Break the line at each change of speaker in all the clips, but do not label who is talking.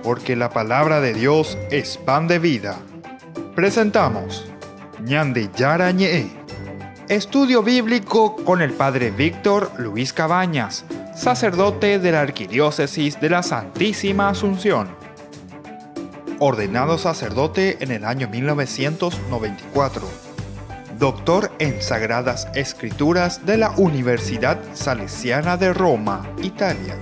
Porque la palabra de Dios es pan de vida. Presentamos Ñande Yara Ñe'e, estudio bíblico con el Padre Víctor Luis Cabañas, sacerdote de la Arquidiócesis de la Santísima Asunción. Ordenado sacerdote en el año 1994. Doctor en Sagradas Escrituras de la Universidad Salesiana de Roma, Italia.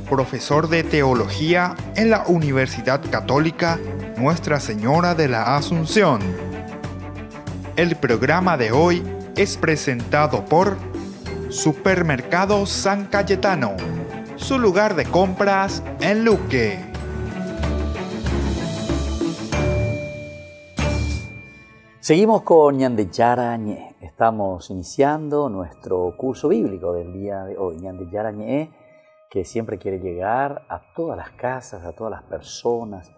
Profesor de Teología en la Universidad Católica Nuestra Señora de la Asunción. El programa de hoy es presentado por Supermercado San Cayetano, su lugar de compras en Luque.
Seguimos con Ñande Yara Ñe'e. Estamos iniciando nuestro curso bíblico del día de hoy. Ñande Yara Ñe'e, que siempre quiere llegar a todas las casas, a todas las personas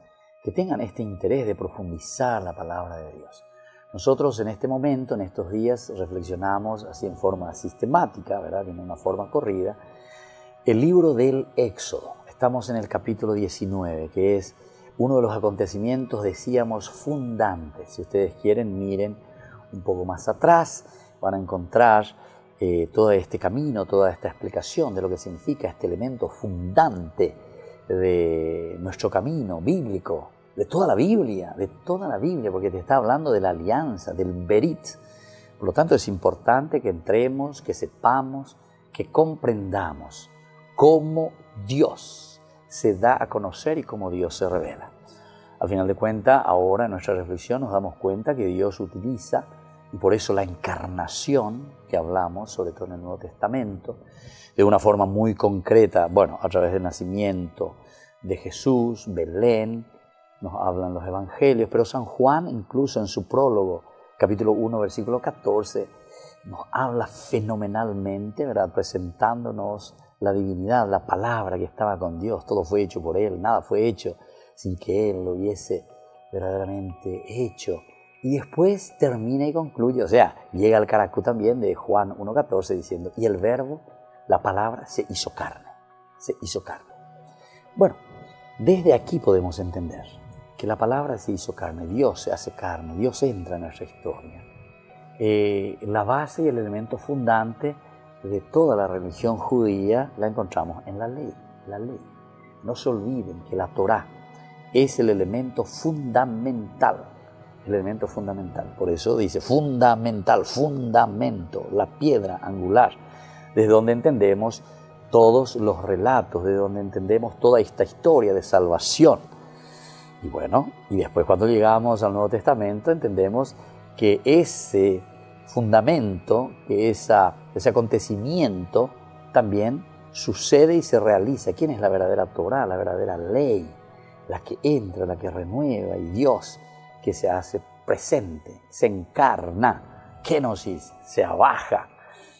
que tengan este interés de profundizar la palabra de Dios. Nosotros en este momento, en estos días, reflexionamos así en forma sistemática, ¿verdad? En una forma corrida, el libro del Éxodo. Estamos en el capítulo 19, que es uno de los acontecimientos, decíamos, fundantes. Si ustedes quieren, miren un poco más atrás, van a encontrar todo este camino, toda esta explicación de lo que significa este elemento fundante de nuestro camino bíblico, de toda la Biblia, porque te está hablando de la alianza, del Berit. Por lo tanto, es importante que entremos, que sepamos, que comprendamos cómo Dios se da a conocer y cómo Dios se revela. Al final de cuentas, ahora en nuestra reflexión nos damos cuenta que Dios utiliza, y por eso la encarnación que hablamos, sobre todo en el Nuevo Testamento, de una forma muy concreta, bueno, a través del nacimiento de Jesús, Belén, nos hablan los evangelios, pero San Juan, incluso en su prólogo, capítulo 1, versículo 14, nos habla fenomenalmente, ¿verdad?, presentándonos la divinidad, la palabra que estaba con Dios. Todo fue hecho por Él, nada fue hecho sin que Él lo hubiese verdaderamente hecho. Y después termina y concluye, o sea, llega al caracú también de Juan 1.14 diciendo, y el verbo, la palabra, se hizo carne. Bueno, desde aquí podemos entender que la palabra se hizo carne, Dios se hace carne, Dios entra en nuestra historia. La base y el elemento fundante de toda la religión judía la encontramos en la ley. No se olviden que la Torá es el elemento fundamental. Por eso dice fundamental, fundamento, la piedra angular, desde donde entendemos todos los relatos, desde donde entendemos toda esta historia de salvación. Y bueno, y después cuando llegamos al Nuevo Testamento entendemos que ese fundamento, que ese acontecimiento también sucede y se realiza. ¿Quién es la verdadera Torá, la verdadera ley? La que entra, la que renueva, y Dios que se hace presente, se encarna, kenosis, se abaja.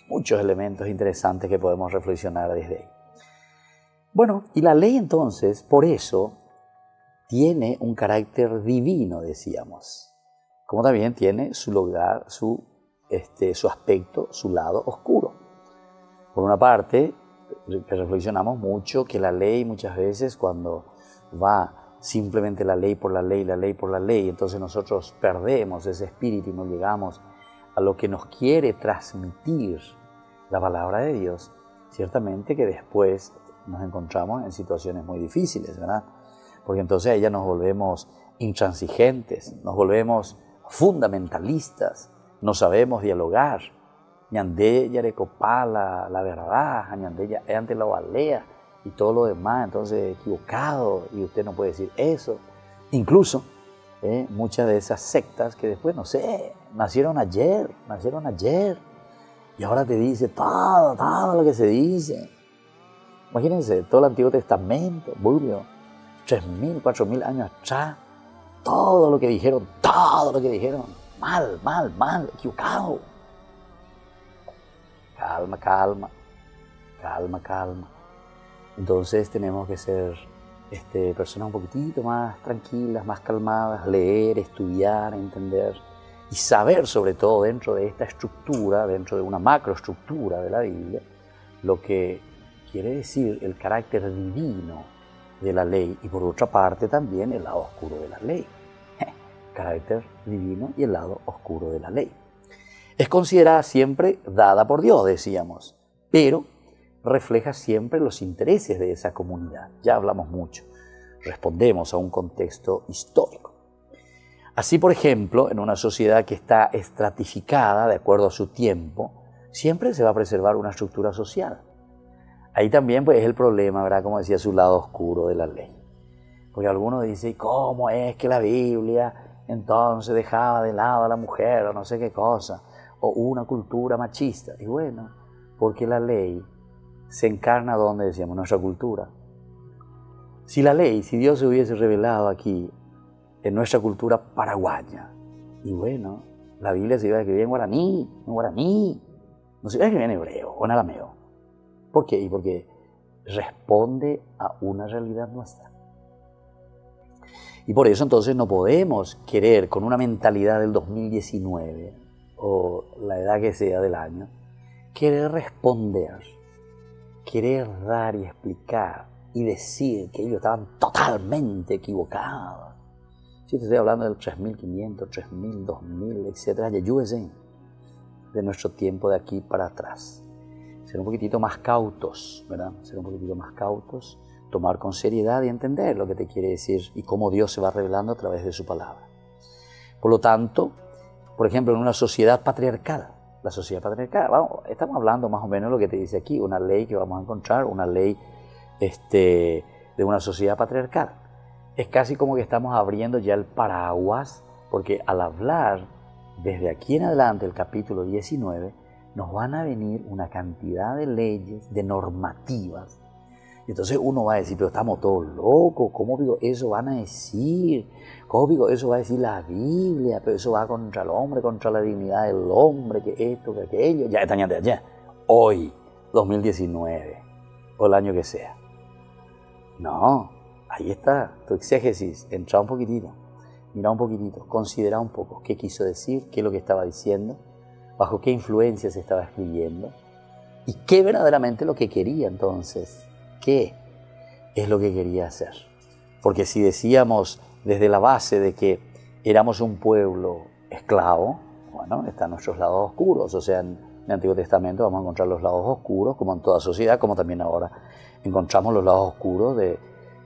Muchos elementos interesantes que podemos reflexionar desde ahí. Bueno, y la ley entonces, por eso, tiene un carácter divino, decíamos, como también tiene su lugar, su aspecto, su lado oscuro. Por una parte, reflexionamos mucho que la ley muchas veces cuando va simplemente la ley por la ley, entonces nosotros perdemos ese espíritu y no llegamos a lo que nos quiere transmitir la palabra de Dios. Ciertamente que después nos encontramos en situaciones muy difíciles, ¿verdad? Porque entonces ahí ya nos volvemos intransigentes, nos volvemos fundamentalistas, no sabemos dialogar. Ñande yarecopá la verdad, ñande ante la balea y todo lo demás, entonces equivocado, y usted no puede decir eso. Incluso muchas de esas sectas que después, no sé, nacieron ayer, y ahora te dice todo lo que se dice. Imagínense, todo el Antiguo Testamento, Burrio, 3.000, 4.000 años atrás, todo lo que dijeron, mal, equivocado. Calma. Entonces tenemos que ser personas un poquitito más tranquilas, más calmadas, leer, estudiar, entender y saber sobre todo dentro de esta estructura, dentro de una macroestructura de la Biblia, lo que quiere decir el carácter divino de la ley y por otra parte también el lado oscuro de la ley. Carácter divino y el lado oscuro de la ley. Es considerada siempre dada por Dios, decíamos, pero refleja siempre los intereses de esa comunidad. Ya hablamos mucho, respondemos a un contexto histórico. Así, por ejemplo, en una sociedad que está estratificada de acuerdo a su tiempo, siempre se va a preservar una estructura social. Ahí también pues, es el problema, ¿verdad? Como decía, su lado oscuro de la ley. Porque algunos dicen, ¿cómo es que la Biblia entonces dejaba de lado a la mujer o no sé qué cosa? O una cultura machista. Y bueno, porque la ley se encarna donde decíamos, nuestra cultura. Si la ley, si Dios se hubiese revelado aquí, en nuestra cultura paraguaya, y bueno, la Biblia se iba a escribir en guaraní, no se iba a escribir en hebreo o en arameo. ¿Por qué? Y porque responde a una realidad nuestra. Y por eso entonces no podemos querer con una mentalidad del 2019 o la edad que sea del año, querer responder, querer dar y explicar y decir que ellos estaban totalmente equivocados. Si te estoy hablando del 3500, 3000, 2000, etc. de nuestro tiempo de aquí para atrás. Ser un poquitito más cautos, ¿verdad? Ser un poquitito más cautos, tomar con seriedad y entender lo que te quiere decir y cómo Dios se va revelando a través de su palabra. Por lo tanto, por ejemplo, en una sociedad patriarcal, la sociedad patriarcal, estamos hablando más o menos de lo que te dice aquí, una ley que vamos a encontrar, una ley de una sociedad patriarcal. Es casi como que estamos abriendo ya el paraguas, porque al hablar desde aquí en adelante, el capítulo 19, nos van a venir una cantidad de leyes, de normativas. Entonces uno va a decir, pero estamos todos locos, ¿cómo digo eso van a decir? ¿Cómo digo eso va a decir la Biblia? Pero eso va contra el hombre, contra la dignidad del hombre, que esto, que aquello. Ya, hoy, 2019, o el año que sea. No, ahí está tu exégesis, entra un poquitito, mira un poquitito, considera un poco qué quiso decir, qué es lo que estaba diciendo, bajo qué influencia se estaba escribiendo y qué verdaderamente lo que quería entonces. ¿Qué es lo que quería hacer? Porque si decíamos desde la base de que éramos un pueblo esclavo, bueno, están nuestros lados oscuros. O sea, en el Antiguo Testamento vamos a encontrar los lados oscuros, como en toda sociedad, como también ahora encontramos los lados oscuros de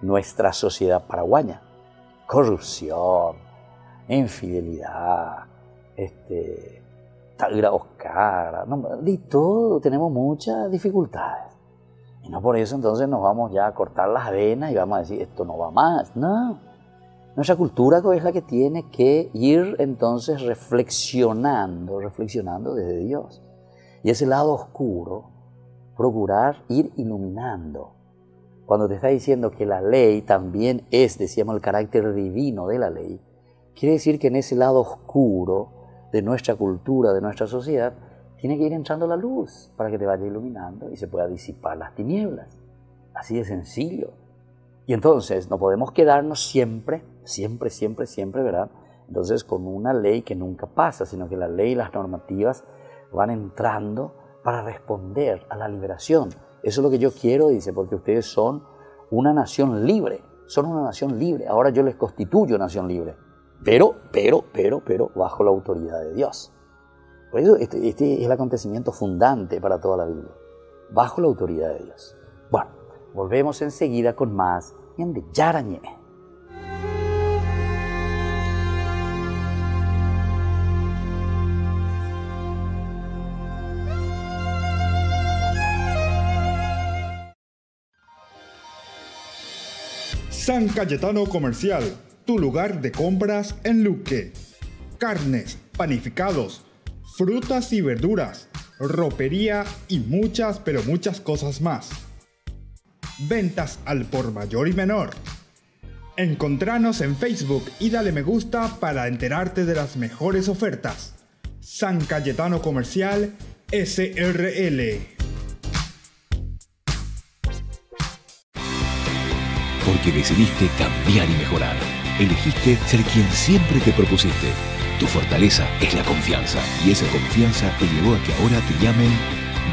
nuestra sociedad paraguaya. Corrupción, infidelidad, tal Oscar, de todo, tenemos muchas dificultades. Y no por eso entonces nos vamos ya a cortar las venas y vamos a decir, esto no va más. No, nuestra cultura es la que tiene que ir entonces reflexionando desde Dios. Y ese lado oscuro, procurar ir iluminando. Cuando te está diciendo que la ley también es, decíamos, el carácter divino de la ley, quiere decir que en ese lado oscuro de nuestra cultura, de nuestra sociedad, tiene que ir entrando la luz para que te vaya iluminando y se pueda disipar las tinieblas. Así de sencillo. Y entonces no podemos quedarnos siempre, ¿verdad? Entonces con una ley que nunca pasa, sino que la ley y las normativas van entrando para responder a la liberación. Eso es lo que yo quiero, dice, porque ustedes son una nación libre. Son una nación libre. Ahora yo les constituyo nación libre. Pero, bajo la autoridad de Dios. Por eso este es el acontecimiento fundante para toda la Biblia, bajo la autoridad de Dios. Bueno, volvemos enseguida con más en de Yarañé.
San Cayetano Comercial, tu lugar de compras en Luque. Carnes, panificados, frutas y verduras, ropería y muchas, pero muchas cosas más. Ventas al por mayor y menor. Encontranos en Facebook y dale me gusta para enterarte de las mejores ofertas. San Cayetano Comercial SRL.
Porque decidiste cambiar y mejorar. Elegiste ser quien siempre te propusiste. Tu fortaleza es la confianza y esa confianza te llevó a que ahora te llamen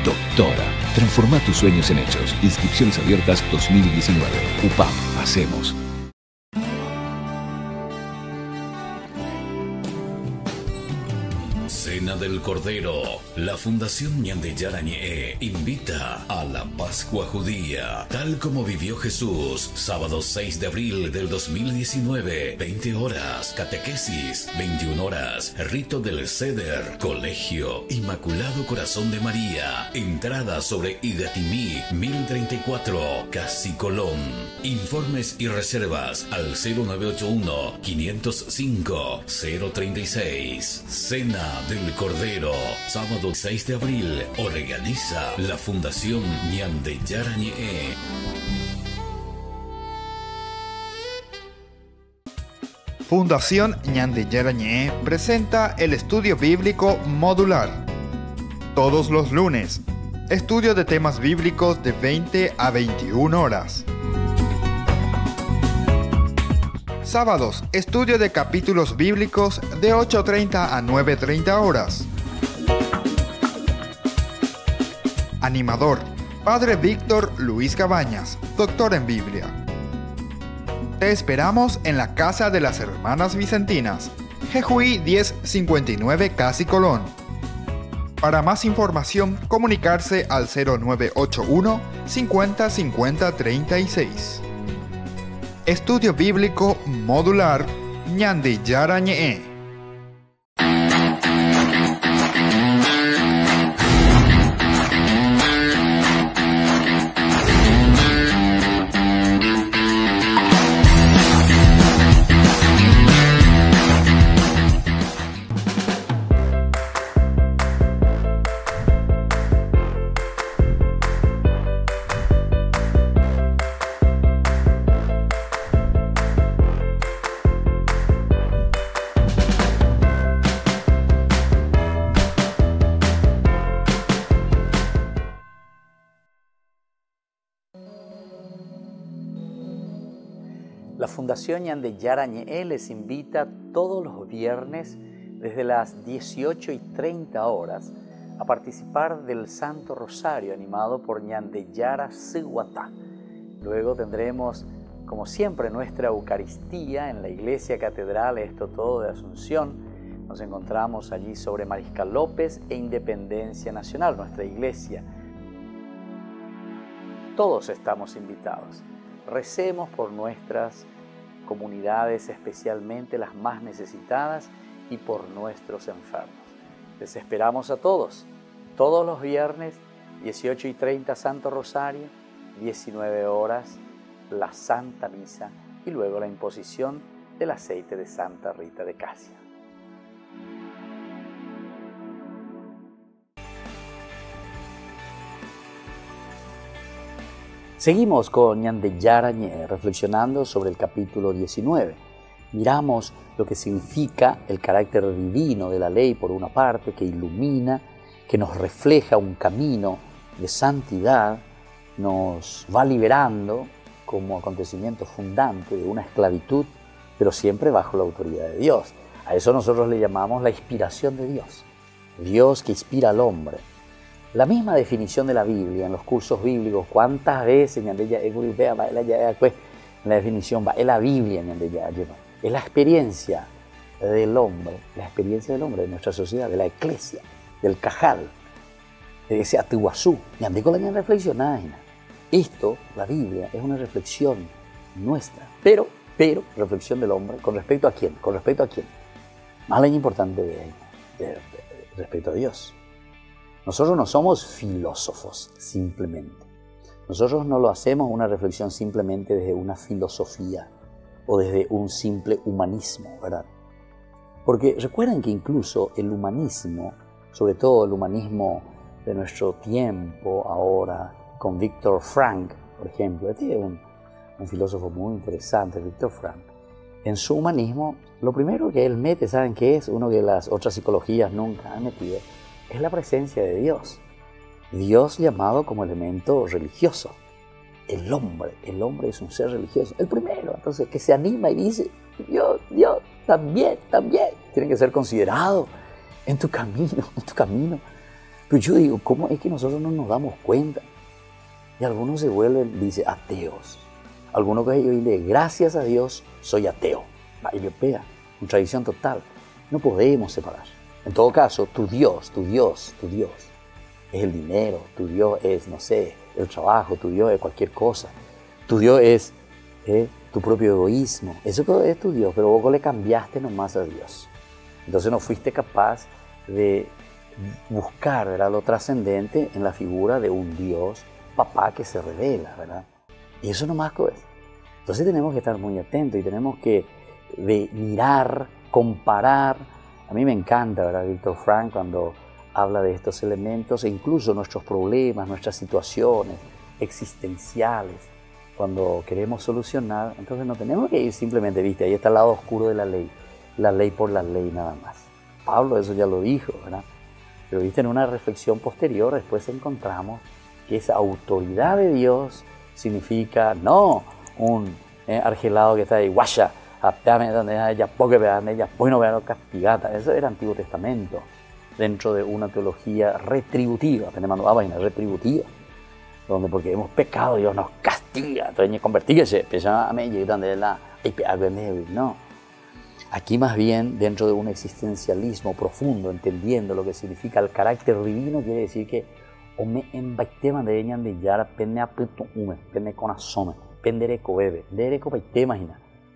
Doctora, transforma tus sueños en hechos. Inscripciones abiertas 2019. UPAM, hacemos.
Cena del Cordero. La Fundación Ñandeyara-Ñe'e invita a la Pascua Judía, tal como vivió Jesús. Sábado 6 de abril del 2019, 20 horas, catequesis, 21 horas, rito del Seder, colegio, Inmaculado Corazón de María. Entrada sobre Igatimí, 1034, Casi Colón. Informes y reservas al 0981-505-036. Cena del Cordero, sábado 6 de abril, organiza la Fundación Ñandeyara-Ñe'e.
Fundación Ñandeyara-Ñe'e presenta el estudio bíblico modular. Todos los lunes, estudio de temas bíblicos de 20 a 21 horas. Sábados, estudio de capítulos bíblicos de 8:30 a 9:30 horas. Animador, Padre Víctor Luis Cabañas, doctor en Biblia. Te esperamos en la Casa de las Hermanas Vicentinas, Jejuí 1059 Casi Colón. Para más información, comunicarse al 0981 50 50 36. Estudio Bíblico Modular Ñandeyara-Ñe'e.
La Fundación Ñandeyara-Ñe'e les invita todos los viernes desde las 18:30 horas a participar del Santo Rosario animado por Ñandeyara Siguatá. Luego tendremos, como siempre, nuestra Eucaristía en la Iglesia Catedral Esto Todo de Asunción. Nos encontramos allí sobre Mariscal López e Independencia Nacional, nuestra iglesia. Todos estamos invitados. Recemos por nuestras comunidades, especialmente las más necesitadas, y por nuestros enfermos. Les esperamos a todos los viernes, 18:30 Santo Rosario, 19 horas la Santa Misa y luego la imposición del aceite de Santa Rita de Casia. Seguimos con Ñandeyara-Ñe'e, reflexionando sobre el capítulo 19. Miramos lo que significa el carácter divino de la ley, por una parte, que ilumina, que nos refleja un camino de santidad, nos va liberando como acontecimiento fundante de una esclavitud, pero siempre bajo la autoridad de Dios. A eso nosotros le llamamos la inspiración de Dios. Dios que inspira al hombre. La misma definición de la Biblia en los cursos bíblicos, ¿cuántas veces en la definición va? Es la Biblia es la experiencia del hombre, de nuestra sociedad, de la iglesia, del cajal, de ese atuazú. Esto, la Biblia, es una reflexión nuestra, pero reflexión del hombre, ¿con respecto a quién? ¿Con respecto a quién? Más bien importante respecto a Dios. Nosotros no somos filósofos simplemente. Nosotros no lo hacemos una reflexión simplemente desde una filosofía o desde un simple humanismo, ¿verdad? Porque recuerden que incluso el humanismo, sobre todo el humanismo de nuestro tiempo ahora, con Viktor Frankl, por ejemplo, este es un filósofo muy interesante, Viktor Frankl. En su humanismo, lo primero que él mete, ¿saben qué es? Uno que las otras psicologías nunca han metido, es la presencia de Dios. Dios llamado como elemento religioso. El hombre es un ser religioso. El primero, entonces, que se anima y dice, Dios, también, tiene que ser considerado en tu camino. Pero yo digo, ¿cómo es que nosotros no nos damos cuenta? Y algunos se vuelven, dice, ateos. Algunos que yo digo, gracias a Dios soy ateo. Y me pega, contradicción total. No podemos separar. En todo caso, tu Dios es el dinero, tu Dios es, no sé, el trabajo, tu Dios es cualquier cosa. Tu Dios es tu propio egoísmo. Eso es tu Dios, pero vos le cambiaste nomás a Dios. Entonces no fuiste capaz de buscar, ¿verdad?, lo trascendente en la figura de un Dios papá que se revela, ¿verdad? Y eso nomás es. Entonces tenemos que estar muy atentos y tenemos que mirar, comparar. A mí me encanta, ¿verdad?, Víctor Frank cuando habla de estos elementos e incluso nuestros problemas, nuestras situaciones existenciales, cuando queremos solucionar. Entonces no tenemos que ir simplemente, viste, ahí está el lado oscuro de la ley por la ley nada más. Pablo eso ya lo dijo, ¿verdad? Pero viste, en una reflexión posterior después encontramos que esa autoridad de Dios significa no un argelado que está ahí, guaya, ya no vean castigata. Eso era Antiguo Testamento, dentro de una teología retributiva, retributiva, donde porque hemos pecado Dios nos castiga, entonces convertíguese, no. Aquí más bien, dentro de un existencialismo profundo, entendiendo lo que significa el carácter divino, quiere decir que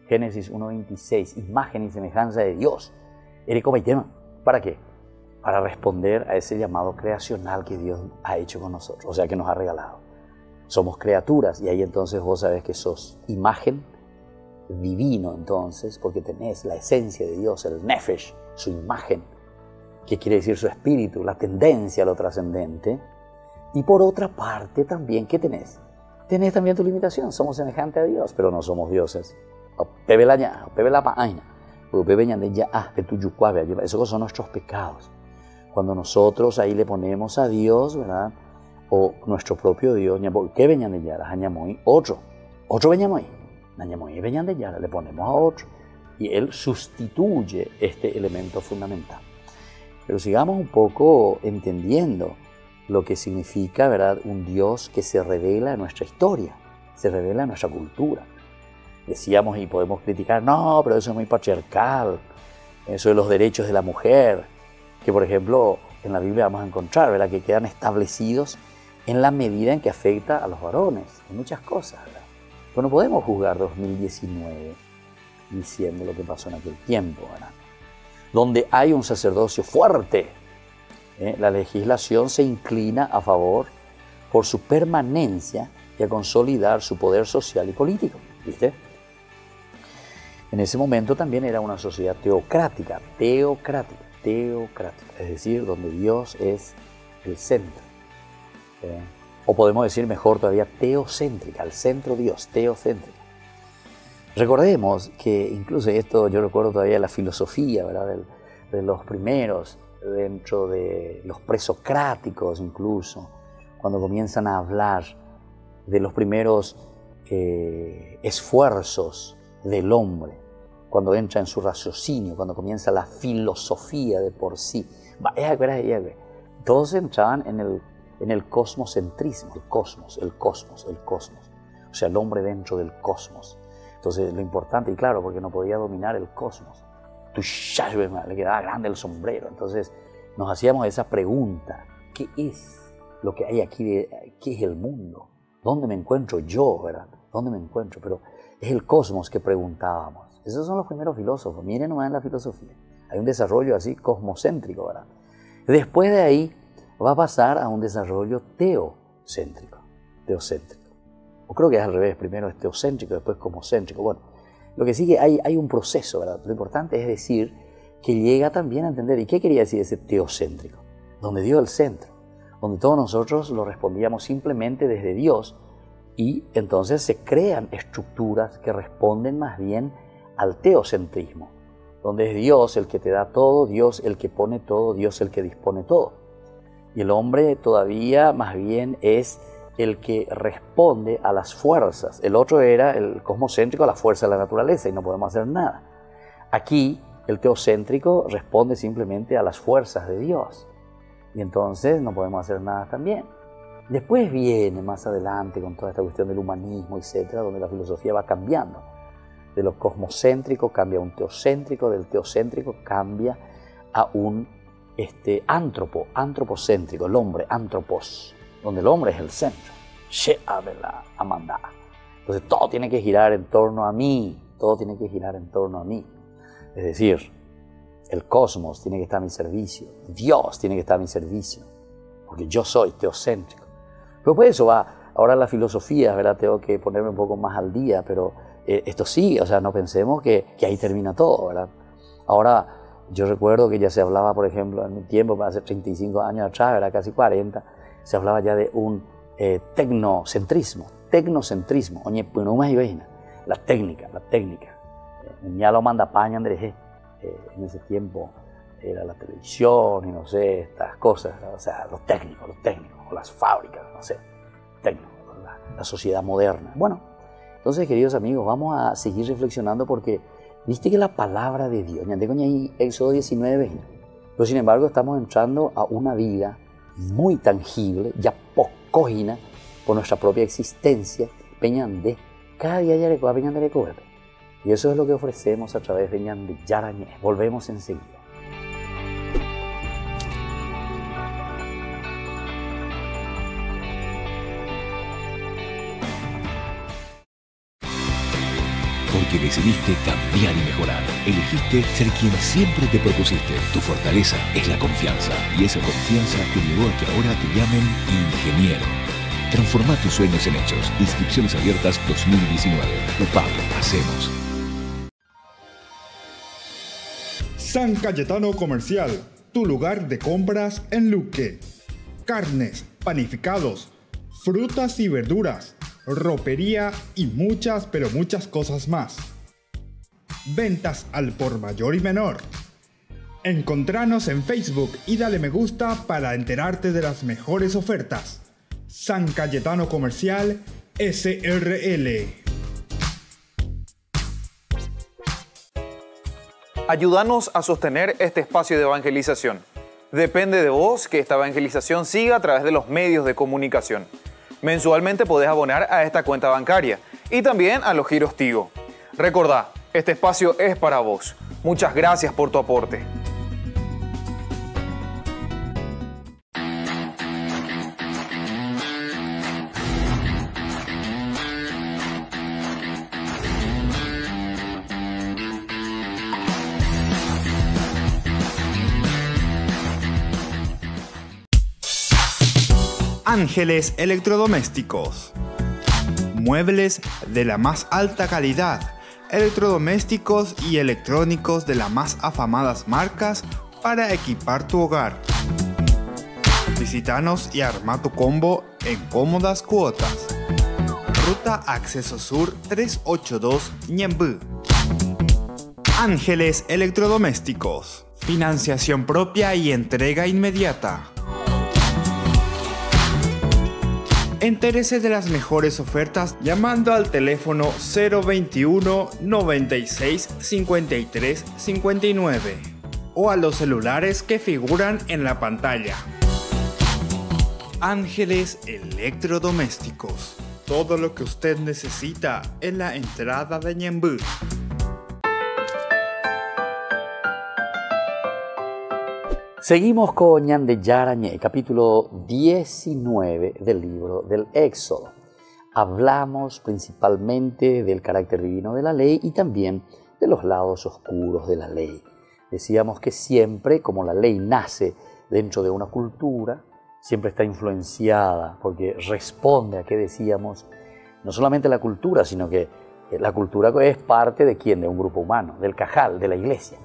Génesis 1:26, imagen y semejanza de Dios. ¿Para qué? Para responder a ese llamado creacional que Dios ha hecho con nosotros, o sea, que nos ha regalado. Somos criaturas y ahí entonces vos sabés que sos imagen divino entonces, porque tenés la esencia de Dios, el nefesh, su imagen, que quiere decir su espíritu, la tendencia a lo trascendente. Y por otra parte también, ¿qué tenés? Tenés también tu limitación, somos semejantes a Dios, pero no somos dioses. Esos son nuestros pecados. Cuando nosotros ahí le ponemos a Dios, ¿verdad?, o nuestro propio Dios, ¿qué venían de Yara? Otro veníamos le ponemos a otro y Él sustituye este elemento fundamental. Pero sigamos un poco entendiendo lo que significa, ¿verdad?, un Dios que se revela en nuestra historia, se revela en nuestra cultura. Decíamos y podemos criticar, no, pero eso es muy patriarcal, eso de los derechos de la mujer, que por ejemplo en la Biblia vamos a encontrar, ¿verdad?, que quedan establecidos en la medida en que afecta a los varones, en muchas cosas, ¿verdad? Pero no podemos juzgar 2019 diciendo lo que pasó en aquel tiempo, ¿verdad?, donde hay un sacerdocio fuerte. La legislación se inclina a favor por su permanencia y a consolidar su poder social y político, ¿viste? En ese momento también era una sociedad teocrática, es decir, donde Dios es el centro. O podemos decir mejor todavía teocéntrica, el centro Dios, teocéntrica. Recordemos que incluso esto yo recuerdo todavía la filosofía, ¿verdad?, de los primeros, dentro de los presocráticos incluso, cuando comienzan a hablar de los primeros esfuerzos del hombre, cuando entra en su raciocinio, cuando comienza la filosofía de por sí. Todos entraban en el cosmocentrismo, el cosmos. O sea, el hombre dentro del cosmos. Entonces, lo importante, y claro, porque no podía dominar el cosmos. Le quedaba grande el sombrero. Entonces, nos hacíamos esa pregunta: ¿qué es lo que hay aquí? ¿Qué es el mundo? ¿Dónde me encuentro yo, verdad? ¿Dónde me encuentro? Pero es el cosmos que preguntábamos. Esos son los primeros filósofos. Miren nomás en la filosofía. Hay un desarrollo así cosmocéntrico, ¿verdad? Después de ahí va a pasar a un desarrollo teocéntrico. O creo que es al revés. Primero es teocéntrico, después cosmocéntrico. Bueno, lo que sigue, hay un proceso, ¿verdad? Lo importante es decir que llega también a entender. ¿Y qué quería decir ese teocéntrico? Donde dio el centro. Donde todos nosotros lo respondíamos simplemente desde Dios. Y entonces se crean estructuras que responden más bien al teocentrismo, donde es Dios el que te da todo, Dios el que pone todo, Dios el que dispone todo. Y el hombre todavía más bien es el que responde a las fuerzas. El otro era el cosmocéntrico, a la fuerza de la naturaleza, y no podemos hacer nada. Aquí el teocéntrico responde simplemente a las fuerzas de Dios. Y entonces no podemos hacer nada también. Después viene más adelante con toda esta cuestión del humanismo, etcétera, donde la filosofía va cambiando. De lo cosmocéntrico cambia a un teocéntrico, del teocéntrico cambia a un antropocéntrico, el hombre, antropos, donde el hombre es el centro. Entonces todo tiene que girar en torno a mí, todo tiene que girar en torno a mí. Es decir, el cosmos tiene que estar a mi servicio, Dios tiene que estar a mi servicio, porque yo soy teocéntrico. Pero por eso va, ahora la filosofía, ¿verdad? Tengo que ponerme un poco más al día, pero esto sí, o sea, no pensemos que ahí termina todo, ¿verdad? Ahora, yo recuerdo que ya se hablaba, por ejemplo, en mi tiempo, hace 35 años atrás, ¿verdad? Casi 40, se hablaba ya de un tecnocentrismo, oye, pues no más iba la técnica. Ya lo manda paña, Andrés, en ese tiempo era la televisión y no sé, estas cosas, o sea, los técnicos, o las fábricas, no sé, la sociedad moderna. Bueno, entonces, queridos amigos, vamos a seguir reflexionando porque viste que la palabra de Dios, Éxodo 19, 20, pero sin embargo estamos entrando a una vida muy tangible, ya pocojina, por nuestra propia existencia, Peñandé, cada día ya le Peñandé le coge. Y eso es lo que ofrecemos a través de Ñande Yarañé. Volvemos enseguida.
Porque decidiste cambiar y mejorar. Elegiste ser quien siempre te propusiste. Tu fortaleza es la confianza. Y esa confianza te llevó a que ahora te llamen ingeniero. Transforma tus sueños en hechos. Inscripciones abiertas 2019. UPAP, hacemos.
San Cayetano Comercial, tu lugar de compras en Luque. Carnes, panificados, frutas y verduras, ropería y muchas, pero muchas cosas más. Ventas al por mayor y menor. Encontranos en Facebook y dale me gusta para enterarte de las mejores ofertas. San Cayetano Comercial, SRL.
Ayúdanos a sostener este espacio de evangelización. Depende de vos que esta evangelización siga a través de los medios de comunicación. Mensualmente podés abonar a esta cuenta bancaria y también a los giros Tigo. Recordá, este espacio es para vos. Muchas gracias por tu aporte.
Ángeles Electrodomésticos. Muebles de la más alta calidad, electrodomésticos y electrónicos de las más afamadas marcas para equipar tu hogar. Visítanos y arma tu combo en cómodas cuotas. Ruta Acceso Sur 382 Ñembú. Ángeles Electrodomésticos. Financiación propia y entrega inmediata. Entérese de las mejores ofertas llamando al teléfono 021 96 53 59 o a los celulares que figuran en la pantalla. Ángeles Electrodomésticos. Todo lo que usted necesita en la entrada de Ñembú.
Seguimos con Ñande Yarañé, capítulo 19 del libro del Éxodo. Hablamos principalmente del carácter divino de la ley y también de los lados oscuros de la ley. Decíamos que siempre, como la ley nace dentro de una cultura, siempre está influenciada porque responde a, ¿qué decíamos? No solamente la cultura, sino que la cultura es parte de ¿quién? De un grupo humano, del cajal, de la iglesia.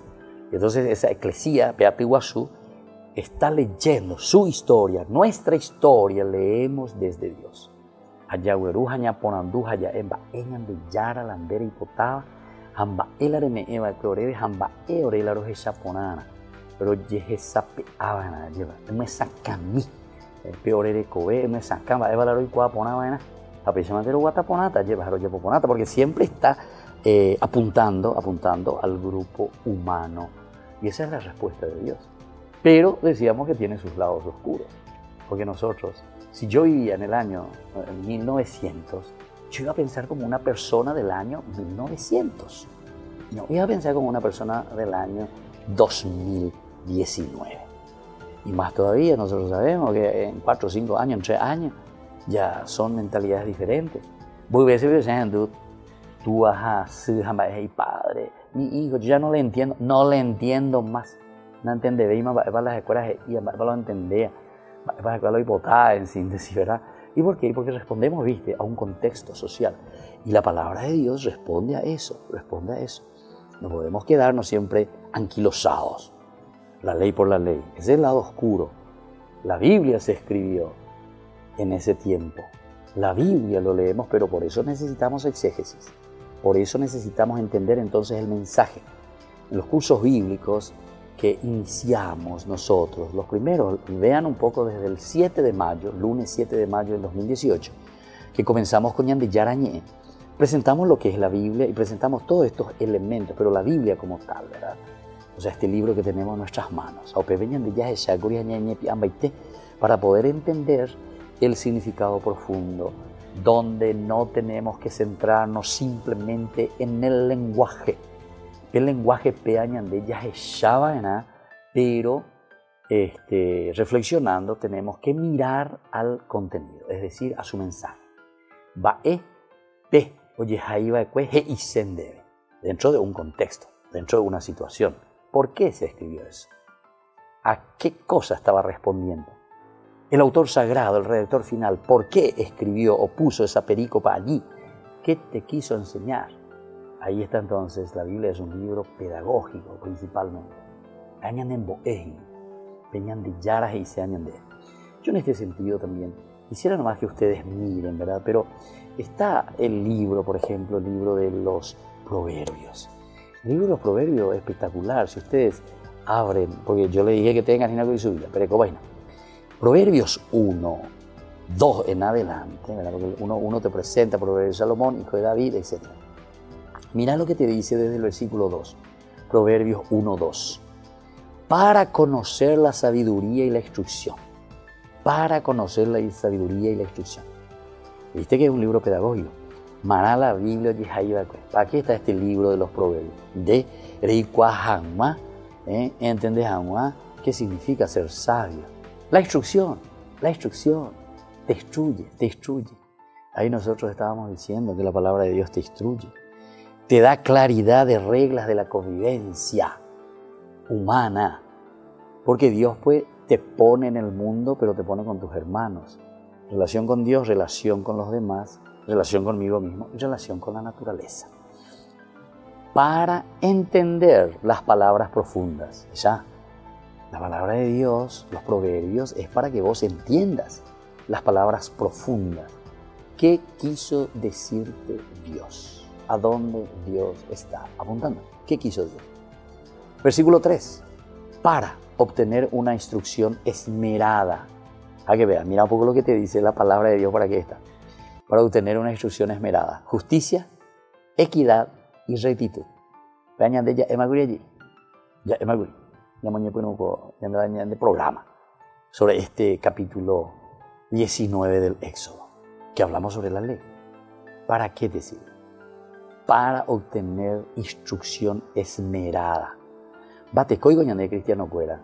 Y entonces esa eclesía, Peate Iguazú, está leyendo su historia, nuestra historia, leemos desde Dios. Ayahuerú, Jañaponandú, Jayaemba, Eñande Yara, Landera y Potaba, Jamba Elareme Eva, Clorebe, Jamba Eorelaro, Japonana, pero Yehesape Abana, lleva, me saca mí, Peorere Kobe, me saca, Eva Laro y Cuaponabana, Apechamatero Guataponata, lleva Jaro Yapoponata, porque siempre está apuntando al grupo humano. Y esa es la respuesta de Dios. Pero decíamos que tiene sus lados oscuros. Porque nosotros, si yo vivía en el año 1900, yo iba a pensar como una persona del año 1900. No iba a pensar como una persona del año 2019. Y más todavía, nosotros sabemos que en 4 o 5 años, en 3 años, ya son mentalidades diferentes. Voy a veces pensando, tú vas a ser padre, mi hijo, yo ya no le entiendo más. No entiende, ve, para las escuelas y para lo entender, para las escuelas hipotadas, en síntesis, ¿verdad? ¿Y por qué? Porque respondemos, viste, a un contexto social. Y la palabra de Dios responde a eso. No podemos quedarnos siempre anquilosados. La ley por la ley. Ese es el lado oscuro. La Biblia se escribió en ese tiempo. La Biblia lo leemos, pero por eso necesitamos exégesis. Por eso necesitamos entender entonces el mensaje. En los cursos bíblicos que iniciamos nosotros, los primeros, vean un poco desde el 7 de mayo, lunes 7 de mayo del 2018, que comenzamos con Ñande Yarañé, presentamos lo que es la Biblia y presentamos todos estos elementos, pero la Biblia como tal, ¿verdad? O sea, este libro que tenemos en nuestras manos, para poder entender el significado profundo, donde no tenemos que centrarnos simplemente en el lenguaje. El lenguaje pero reflexionando tenemos que mirar al contenido, es decir, a su mensaje. Dentro de un contexto, dentro de una situación. ¿Por qué se escribió eso? ¿A qué cosa estaba respondiendo? El autor sagrado, el redactor final, ¿por qué escribió o puso esa perícopa allí? ¿Qué te quiso enseñar? Ahí está entonces, la Biblia es un libro pedagógico principalmente. Yo en este sentido también quisiera nomás que ustedes miren, ¿verdad? Pero está el libro, por ejemplo, el libro de los Proverbios. El libro de los Proverbios es espectacular. Si ustedes abren, porque yo le dije que tengan y su Biblia, pero vaina. Proverbios 1, 2 en adelante, ¿verdad? Porque uno te presenta Proverbios de Salomón, hijo de David, etc. Mira lo que te dice desde el versículo 2, Proverbios 1, 2. Para conocer la sabiduría y la instrucción. Para conocer la sabiduría y la instrucción. ¿Viste que es un libro pedagógico? Mará la Biblia, aquí está este libro de los Proverbios. De Reikuahangma, ¿entendés? ¿Qué significa ser sabio? La instrucción te instruye. Ahí nosotros estábamos diciendo que la palabra de Dios te instruye. Te da claridad de reglas de la convivencia humana. Porque Dios pues te pone en el mundo, pero te pone con tus hermanos. Relación con Dios, relación con los demás, relación conmigo mismo y relación con la naturaleza. Para entender las palabras profundas. Ya, la palabra de Dios, los proverbios, es para que vos entiendas las palabras profundas. ¿Qué quiso decirte Dios? ¿A dónde Dios está apuntando? ¿Qué quiso decir? Versículo 3. Para obtener una instrucción esmerada. A que vean, mira un poco lo que te dice la palabra de Dios para qué está. Para obtener una instrucción esmerada. Justicia, equidad y rectitud. Vean de ella, ya de programa sobre este capítulo 19 del Éxodo, que hablamos sobre la ley. ¿Para qué decir? Para obtener instrucción esmerada. Batecoigo ñande cristiano cuera.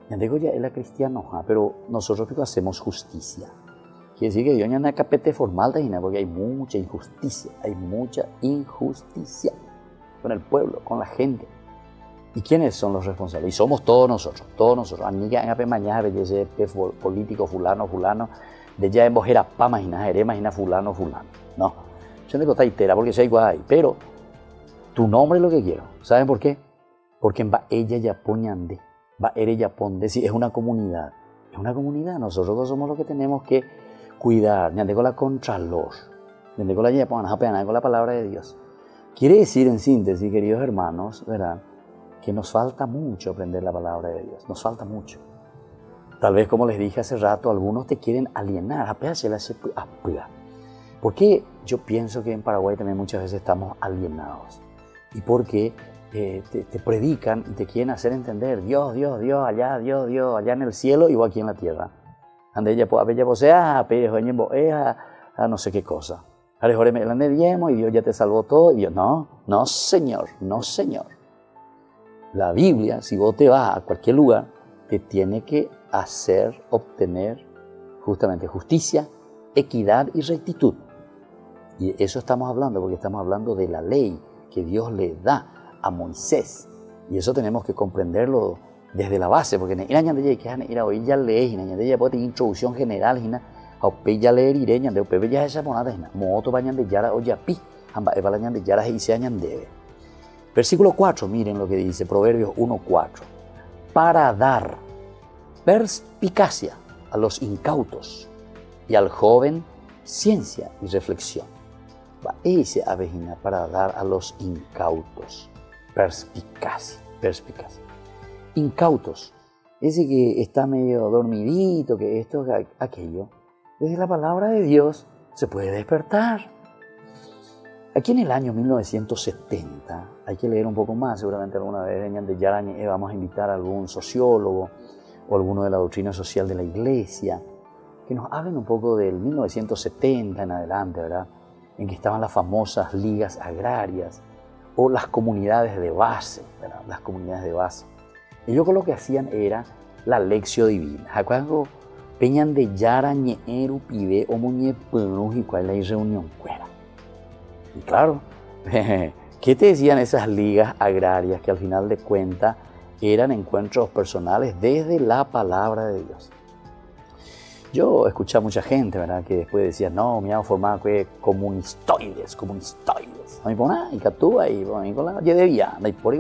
Ñande goya es la cristiano, pero nosotros hacemos justicia. Quiere decir que Dios ñande capete formal porque hay mucha injusticia con el pueblo, con la gente. ¿Y quiénes son los responsables? Y somos todos nosotros. Amiga en mañana ese político fulano, de ya en bojera pa imagina fulano. No, yo no digo taitera porque soy guay, pero tu nombre es lo que quiero. ¿Saben por qué? Porque va ella ya poñande, va ella ponde, si es una comunidad. Es una comunidad, nosotros somos los que tenemos que cuidar. Ñande con la contralor, ñande con la yapoana, con la palabra de Dios. Quiere decir en síntesis, queridos hermanos, ¿verdad?, que nos falta mucho aprender la palabra de Dios, nos falta mucho. Tal vez, como les dije hace rato, algunos te quieren alienar, porque yo pienso que en Paraguay también muchas veces estamos alienados. Y porque te predican y te quieren hacer entender Dios, Dios, Dios, allá, Dios, Dios, allá en el cielo, igual aquí en la tierra. Ande ella posea, a no sé qué cosa. Y Dios ya te salvó todo. Y Dios, no, Señor, no, Señor. La Biblia, si vos te vas a cualquier lugar, te tiene que hacer obtener justamente justicia, equidad y rectitud. Y eso estamos hablando, porque estamos hablando de la ley que Dios le da a Moisés. Y eso tenemos que comprenderlo desde la base, porque hoy ya lees, ya puede tener introducción general, ya leer ireña, de upe ya esa monada, moto bañan de yara o yapi, amba evalañan de yara y se añan debe. Versículo 4, miren lo que dice, Proverbios 1:4. Para dar perspicacia a los incautos y al joven ciencia y reflexión. Ese avejina para dar a los incautos. Perspicacia. Incautos. Ese que está medio dormidito, que esto, que aquello. Desde la palabra de Dios se puede despertar. Aquí en el año 1970, hay que leer un poco más, seguramente alguna vez vamos a invitar a algún sociólogo o alguno de la doctrina social de la iglesia, que nos hablen un poco del 1970 en adelante, ¿verdad? En que estaban las famosas ligas agrarias o las comunidades de base, ¿verdad? Las comunidades de base. Ellos lo que hacían era la lección divina. Cuando peñan de yara ñeeru pibe o muñepunu y cuál hay reunión fuera. Y claro, ¿qué te decían esas ligas agrarias que al final de cuentas eran encuentros personales desde la palabra de Dios? Yo escuché a mucha gente, ¿verdad?, que después decía, no, me han formado comunistoides. A mí pone, y catúa, y con la de vía, y por ahí,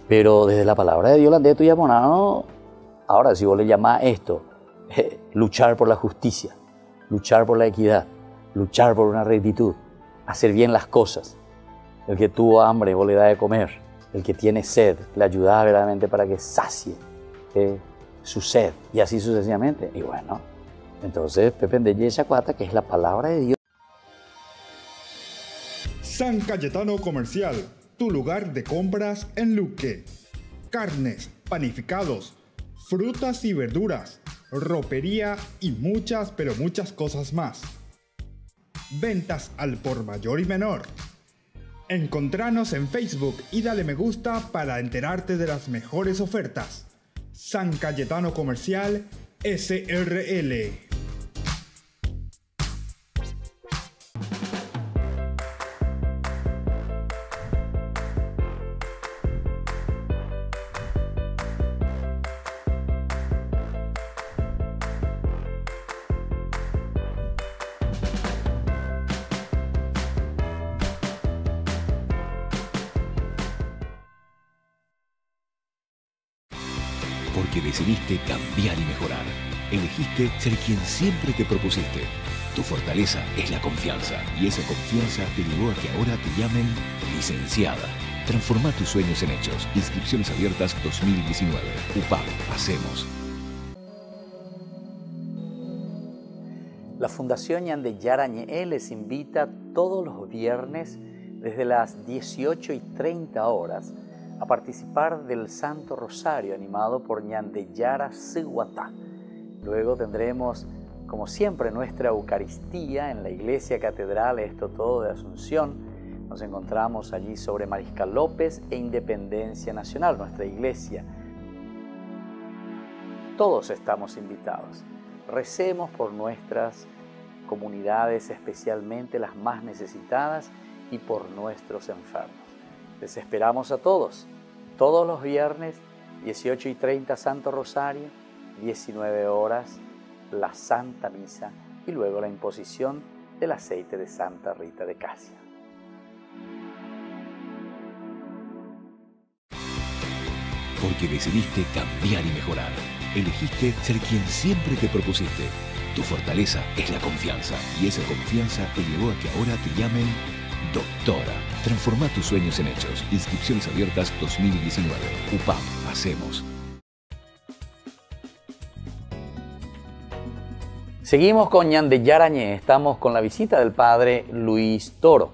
pero desde la palabra de Dios, la de tu ya no. Ahora, si vos le llamás esto, luchar por la justicia, luchar por la equidad, luchar por una rectitud, hacer bien las cosas. El que tuvo hambre, vos le das de comer. El que tiene sed, le ayudás verdaderamente para que sacie su sed, y así sucesivamente. Y bueno, entonces Pepe de Yechacuata, que es la palabra de Dios.
San Cayetano Comercial, tu lugar de compras en Luque. Carnes, panificados, frutas y verduras, ropería y muchas, pero muchas cosas más. Ventas al por mayor y menor. Encontranos en Facebook y dale me gusta para enterarte de las mejores ofertas. San Cayetano Comercial, SRL.
Porque decidiste cambiar y mejorar. Elegiste ser quien siempre te propusiste. Tu fortaleza es la confianza, y esa confianza te llevó a que ahora te llamen licenciada. Transforma tus sueños en hechos. Inscripciones abiertas 2019. UPAP, hacemos.
La Fundación Ñandeyara Ñe'e les invita todos los viernes desde las 18:30 horas a participar del Santo Rosario animado por Ñandeyara Siguatá. Luego tendremos, como siempre, nuestra Eucaristía en la Iglesia Catedral, esto todo de Asunción. Nos encontramos allí sobre Mariscal López e Independencia Nacional, nuestra iglesia. Todos estamos invitados. Recemos por nuestras comunidades, especialmente las más necesitadas, y por nuestros enfermos. Les esperamos a todos los viernes, 18:30 Santo Rosario, 19 horas la Santa Misa y luego la imposición del aceite de Santa Rita de Casia.
Porque decidiste cambiar y mejorar. Elegiste ser quien siempre te propusiste. Tu fortaleza es la confianza, y esa confianza te llevó a que ahora te llamen doctora. Transforma tus sueños en hechos. Inscripciones abiertas 2019. UPAP, hacemos.
Seguimos con Ñandeyara Ñe'e. Estamos con la visita del padre Luis Toro.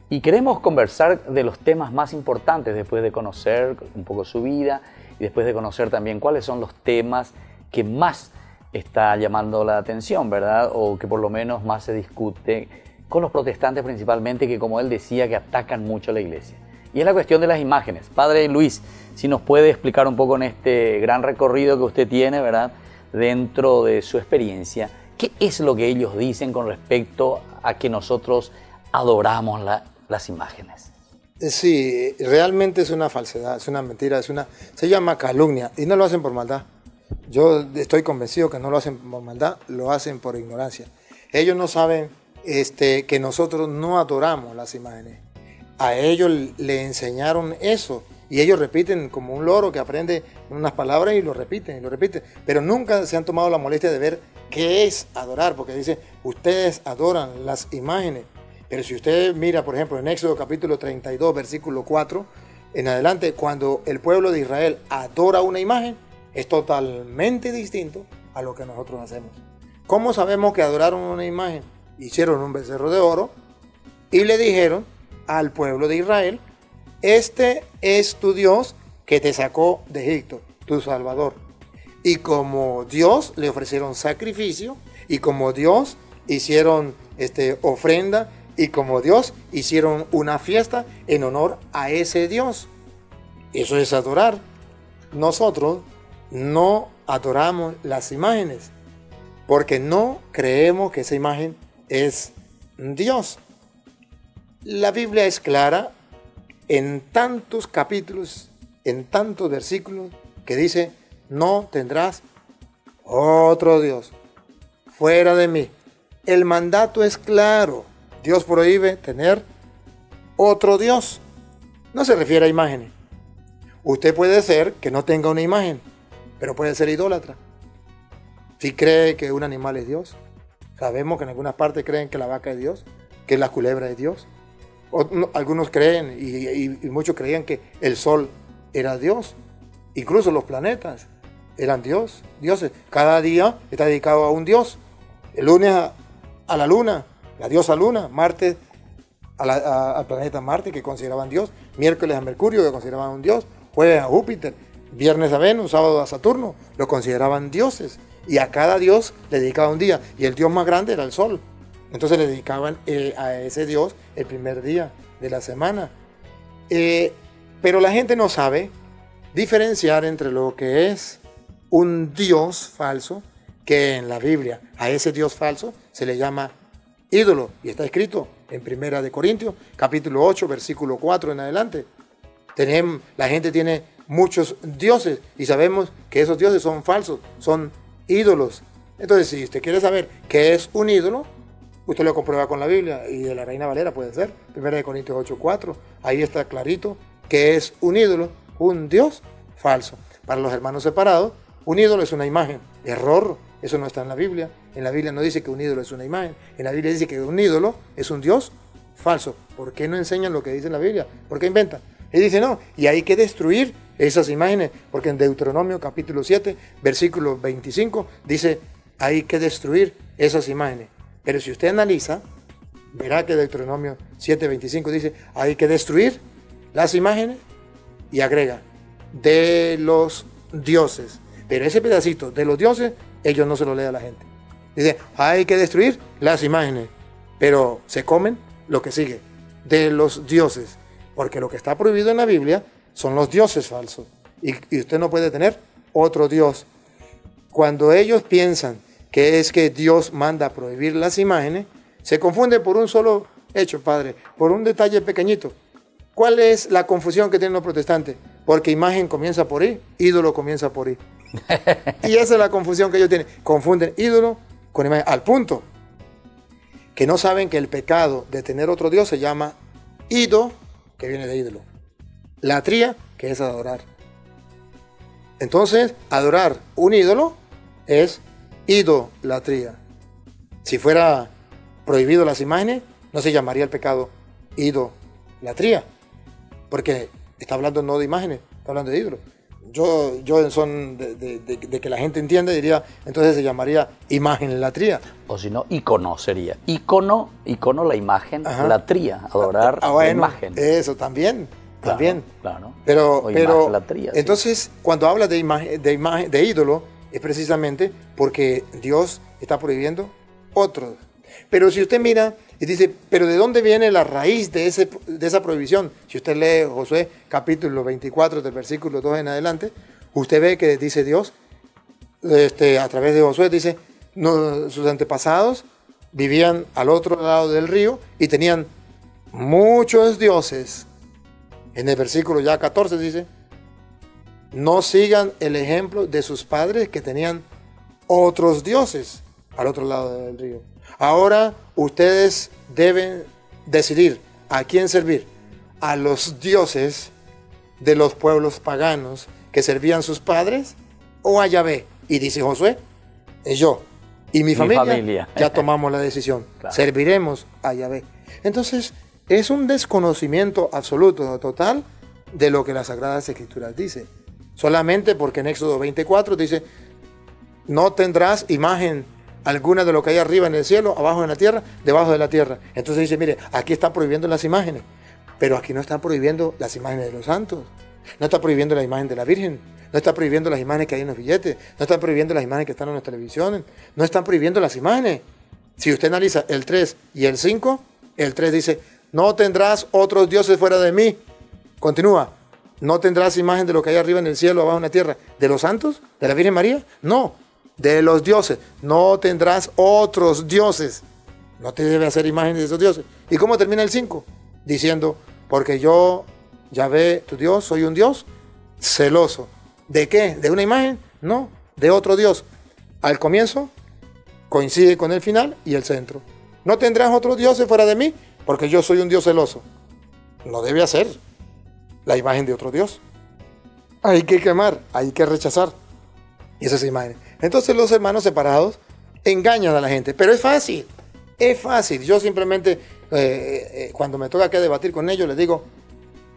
Y queremos conversar de los temas más importantes después de conocer un poco su vida y después de conocer también cuáles son los temas que más está llamando la atención, ¿verdad? O que por lo menos más se discute con los protestantes principalmente, que como él decía, que atacan mucho a la iglesia. Y es la cuestión de las imágenes. Padre Luis, si nos puede explicar un poco en este gran recorrido que usted tiene, ¿verdad? Dentro de su experiencia, ¿qué es lo que ellos dicen con respecto a que nosotros adoramos las imágenes?
Sí, realmente es una falsedad, es una mentira, se llama calumnia y no lo hacen por maldad. Yo estoy convencido que no lo hacen por maldad, lo hacen por ignorancia. Ellos no saben que nosotros no adoramos las imágenes. A ellos le enseñaron eso y ellos repiten como un loro que aprende unas palabras y lo repiten, pero nunca se han tomado la molestia de ver qué es adorar, porque dice, ustedes adoran las imágenes. Pero si usted mira, por ejemplo, en Éxodo capítulo 32, versículo 4, en adelante, cuando el pueblo de Israel adora una imagen, es totalmente distinto a lo que nosotros hacemos. ¿Cómo sabemos que adoraron una imagen? Hicieron un becerro de oro y le dijeron al pueblo de Israel, este es tu Dios que te sacó de Egipto, tu Salvador. Y como Dios le ofrecieron sacrificio, y como Dios hicieron ofrenda, y como Dios hicieron una fiesta en honor a ese Dios. Eso es adorar. Nosotros no adoramos las imágenes porque no creemos que esa imagen es Dios. La Biblia es clara en tantos capítulos, en tantos versículos, que dice, no tendrás otro Dios fuera de mí. El mandato es claro. Dios prohíbe tener otro Dios. No se refiere a imágenes. Usted puede ser que no tenga una imagen, pero puede ser idólatra. Si cree que un animal es Dios, sabemos que en algunas partes creen que la vaca es Dios, que la culebra es Dios. Algunos creen y muchos creían que el sol era Dios. Incluso los planetas eran dioses. Cada día está dedicado a un Dios. El lunes a la luna, la diosa luna, martes al planeta Marte, que consideraban Dios, miércoles a Mercurio, que consideraban un Dios, jueves a Júpiter, viernes a Venus, sábado a Saturno, lo consideraban dioses, y a cada dios le dedicaban un día, y el dios más grande era el sol. Entonces le dedicaban a ese dios el primer día de la semana. Pero la gente no sabe diferenciar entre lo que es un dios falso, que en la Biblia a ese dios falso se le llama ídolo, y está escrito en 1 Corintios, capítulo 8, versículo 4 en adelante. La gente tiene muchos dioses y sabemos que esos dioses son falsos, son ídolos. Entonces, si usted quiere saber qué es un ídolo, usted lo comprueba con la Biblia, y de la Reina Valera puede ser, 1 Corintios 8, 4. Ahí está clarito que es un ídolo, un dios falso. Para los hermanos separados, un ídolo es una imagen. Error, eso no está en la Biblia. En la Biblia no dice que un ídolo es una imagen. En la Biblia dice que un ídolo es un dios falso. ¿Por qué no enseñan lo que dice en la Biblia? ¿Por qué inventan? Y dice no, y hay que destruir esas imágenes, porque en Deuteronomio capítulo 7, versículo 25, dice hay que destruir esas imágenes. Pero si usted analiza, verá que Deuteronomio 7, 25 dice hay que destruir las imágenes y agrega de los dioses. Pero ese pedacito de los dioses, ellos no se lo leen a la gente. Dice, hay que destruir las imágenes, pero se comen lo que sigue, de los dioses. Porque lo que está prohibido en la Biblia son los dioses falsos. Y usted no puede tener otro Dios. Cuando ellos piensan que es que Dios manda a prohibir las imágenes, se confunde por un solo hecho, Padre, por un detalle pequeñito. ¿Cuál es la confusión que tienen los protestantes? Porque imagen comienza por I, ídolo comienza por I. Y esa es la confusión que ellos tienen. Confunden ídolo con imagen, al punto que no saben que el pecado de tener otro Dios se llama ido, que viene de ídolo. Latría, que es adorar. Entonces, adorar un ídolo es idolatría. Si fuera prohibido las imágenes, no se llamaría el pecado idolatría, porque está hablando no de imágenes, está hablando de ídolos. yo en son de que la gente entiende, diría, entonces se llamaría imagen-latría.
O si no, icono sería. Icono, la imagen,
Ajá.
latría, adorar la
Bueno,
imagen.
eso también. También.
Claro.
Pero,
O
pero
imagen-latría, sí.
entonces, cuando habla de imagen, de ídolo, es precisamente porque Dios está prohibiendo otros. Pero si usted mira y dice, pero ¿de dónde viene la raíz de esa prohibición? Si usted lee Josué capítulo 24 del versículo 2 en adelante, usted ve que dice Dios, a través de Josué, dice, sus antepasados vivían al otro lado del río y tenían muchos dioses. En el versículo ya 14 dice, no sigan el ejemplo de sus padres que tenían otros dioses al otro lado del río. Ahora ustedes deben decidir a quién servir. A los dioses de los pueblos paganos que servían sus padres o a Yahvé. Y dice Josué, yo y mi familia ya tomamos la decisión. Claro. Serviremos a Yahvé. Entonces, es un desconocimiento absoluto, total, de lo que las Sagradas Escrituras dicen. Solamente porque en Éxodo 24 dice, no tendrás imagen alguna de lo que hay arriba en el cielo, abajo en la tierra, debajo de la tierra. Entonces dice, mire, aquí está prohibiendo las imágenes, pero aquí no está prohibiendo las imágenes de los santos, no está prohibiendo la imagen de la Virgen, no está prohibiendo las imágenes que hay en los billetes, no está prohibiendo las imágenes que están en las televisiones, no están prohibiendo las imágenes. Si usted analiza el 3 y el 5, el 3 dice, no tendrás otros dioses fuera de mí. Continúa, no tendrás imagen de lo que hay arriba en el cielo, abajo en la tierra. ¿De los santos? ¿De la Virgen María? No, de los dioses. No tendrás otros dioses. No te debe hacer imagen de esos dioses. ¿Y cómo termina el 5? Diciendo, porque yo, Yahvé, tu Dios, soy un Dios celoso. ¿De qué? ¿De una imagen? No, de otro Dios. Al comienzo coincide con el final y el centro. No tendrás otros dioses fuera de mí, porque yo soy un Dios celoso. No debe hacer la imagen de otro Dios. Hay que quemar, hay que rechazar esas imágenes. Entonces los hermanos separados engañan a la gente, pero es fácil, es fácil. Yo simplemente, cuando me toca que debatir con ellos, les digo,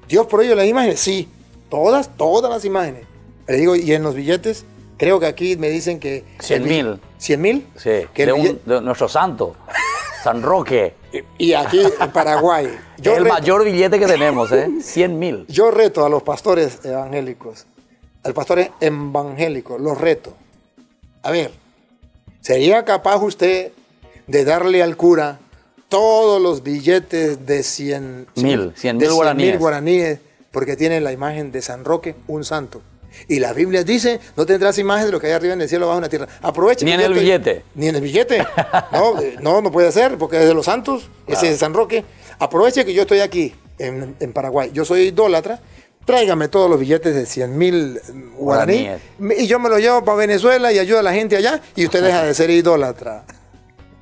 ¿Dios prohíbe las imágenes? Sí, todas las imágenes. Le digo, y en los billetes, creo que aquí me dicen que...
100.000.
¿100.000?
Sí, de nuestro santo, San Roque.
Y aquí en Paraguay.
El mayor billete que tenemos, 100.000.
Yo reto a los pastores evangélicos, al pastor evangélico, los reto. A ver, ¿sería capaz usted de darle al cura todos los billetes de 100.000 guaraníes porque tienen la imagen de San Roque, un santo? Y la Biblia dice, no tendrás imagen de lo que hay arriba en el cielo, abajo en la tierra. Aproveche.
Ni en el billete.
Ni en el billete. No puede ser, porque es de los santos, claro. Ese es San Roque. Aproveche que yo estoy aquí, en Paraguay. Yo soy idólatra. Tráigame todos los billetes de 100.000 guaraníes. Y yo me los llevo para Venezuela y ayudo a la gente allá. Y usted deja de ser idólatra.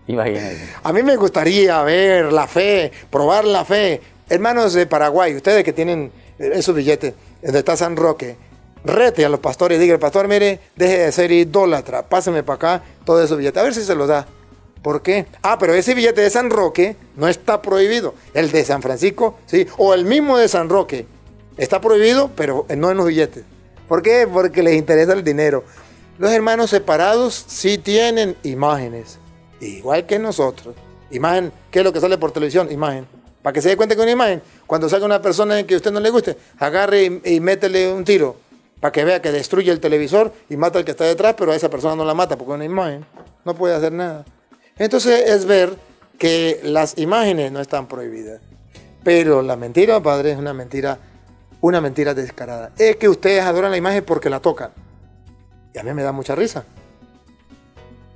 Imagínese.
A mí me gustaría ver la fe, probar la fe. Hermanos de Paraguay, ustedes que tienen esos billetes, donde está San Roque, rete a los pastores y diga, pastor, mire, deje de ser idólatra, páseme para acá todos esos billetes, a ver si se los da. ¿Por qué? Pero ese billete de San Roque no está prohibido. El de San Francisco, sí, o el mismo de San Roque, está prohibido, pero no en los billetes. ¿Por qué? Porque les interesa el dinero. Los hermanos separados sí tienen imágenes, igual que nosotros. Imagen, ¿qué es lo que sale por televisión? Imagen. Para que se dé cuenta que una imagen, cuando salga una persona que a usted no le guste, agarre y métele un tiro, para que vea que destruye el televisor y mata al que está detrás, pero a esa persona no la mata porque es una imagen, no puede hacer nada. Entonces es ver que las imágenes no están prohibidas. Pero la mentira, padre, es una mentira descarada. Es que ustedes adoran la imagen porque la tocan. Y a mí me da mucha risa.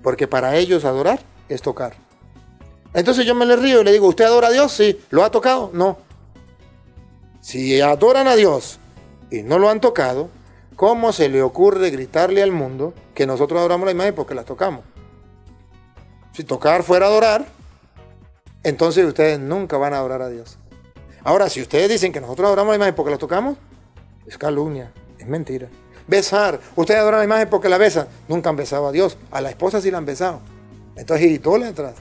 Porque para ellos adorar es tocar. Entonces yo me le río y le digo, ¿usted adora a Dios? Sí. ¿Lo ha tocado? No. Si adoran a Dios y no lo han tocado, ¿cómo se le ocurre gritarle al mundo que nosotros adoramos la imagen porque la tocamos? Si tocar fuera adorar, entonces ustedes nunca van a adorar a Dios. Ahora, si ustedes dicen que nosotros adoramos la imagen porque la tocamos, es calumnia, es mentira. Besar, ustedes adoran la imagen porque la besan, nunca han besado a Dios, a la esposa sí la han besado. Entonces idólatras.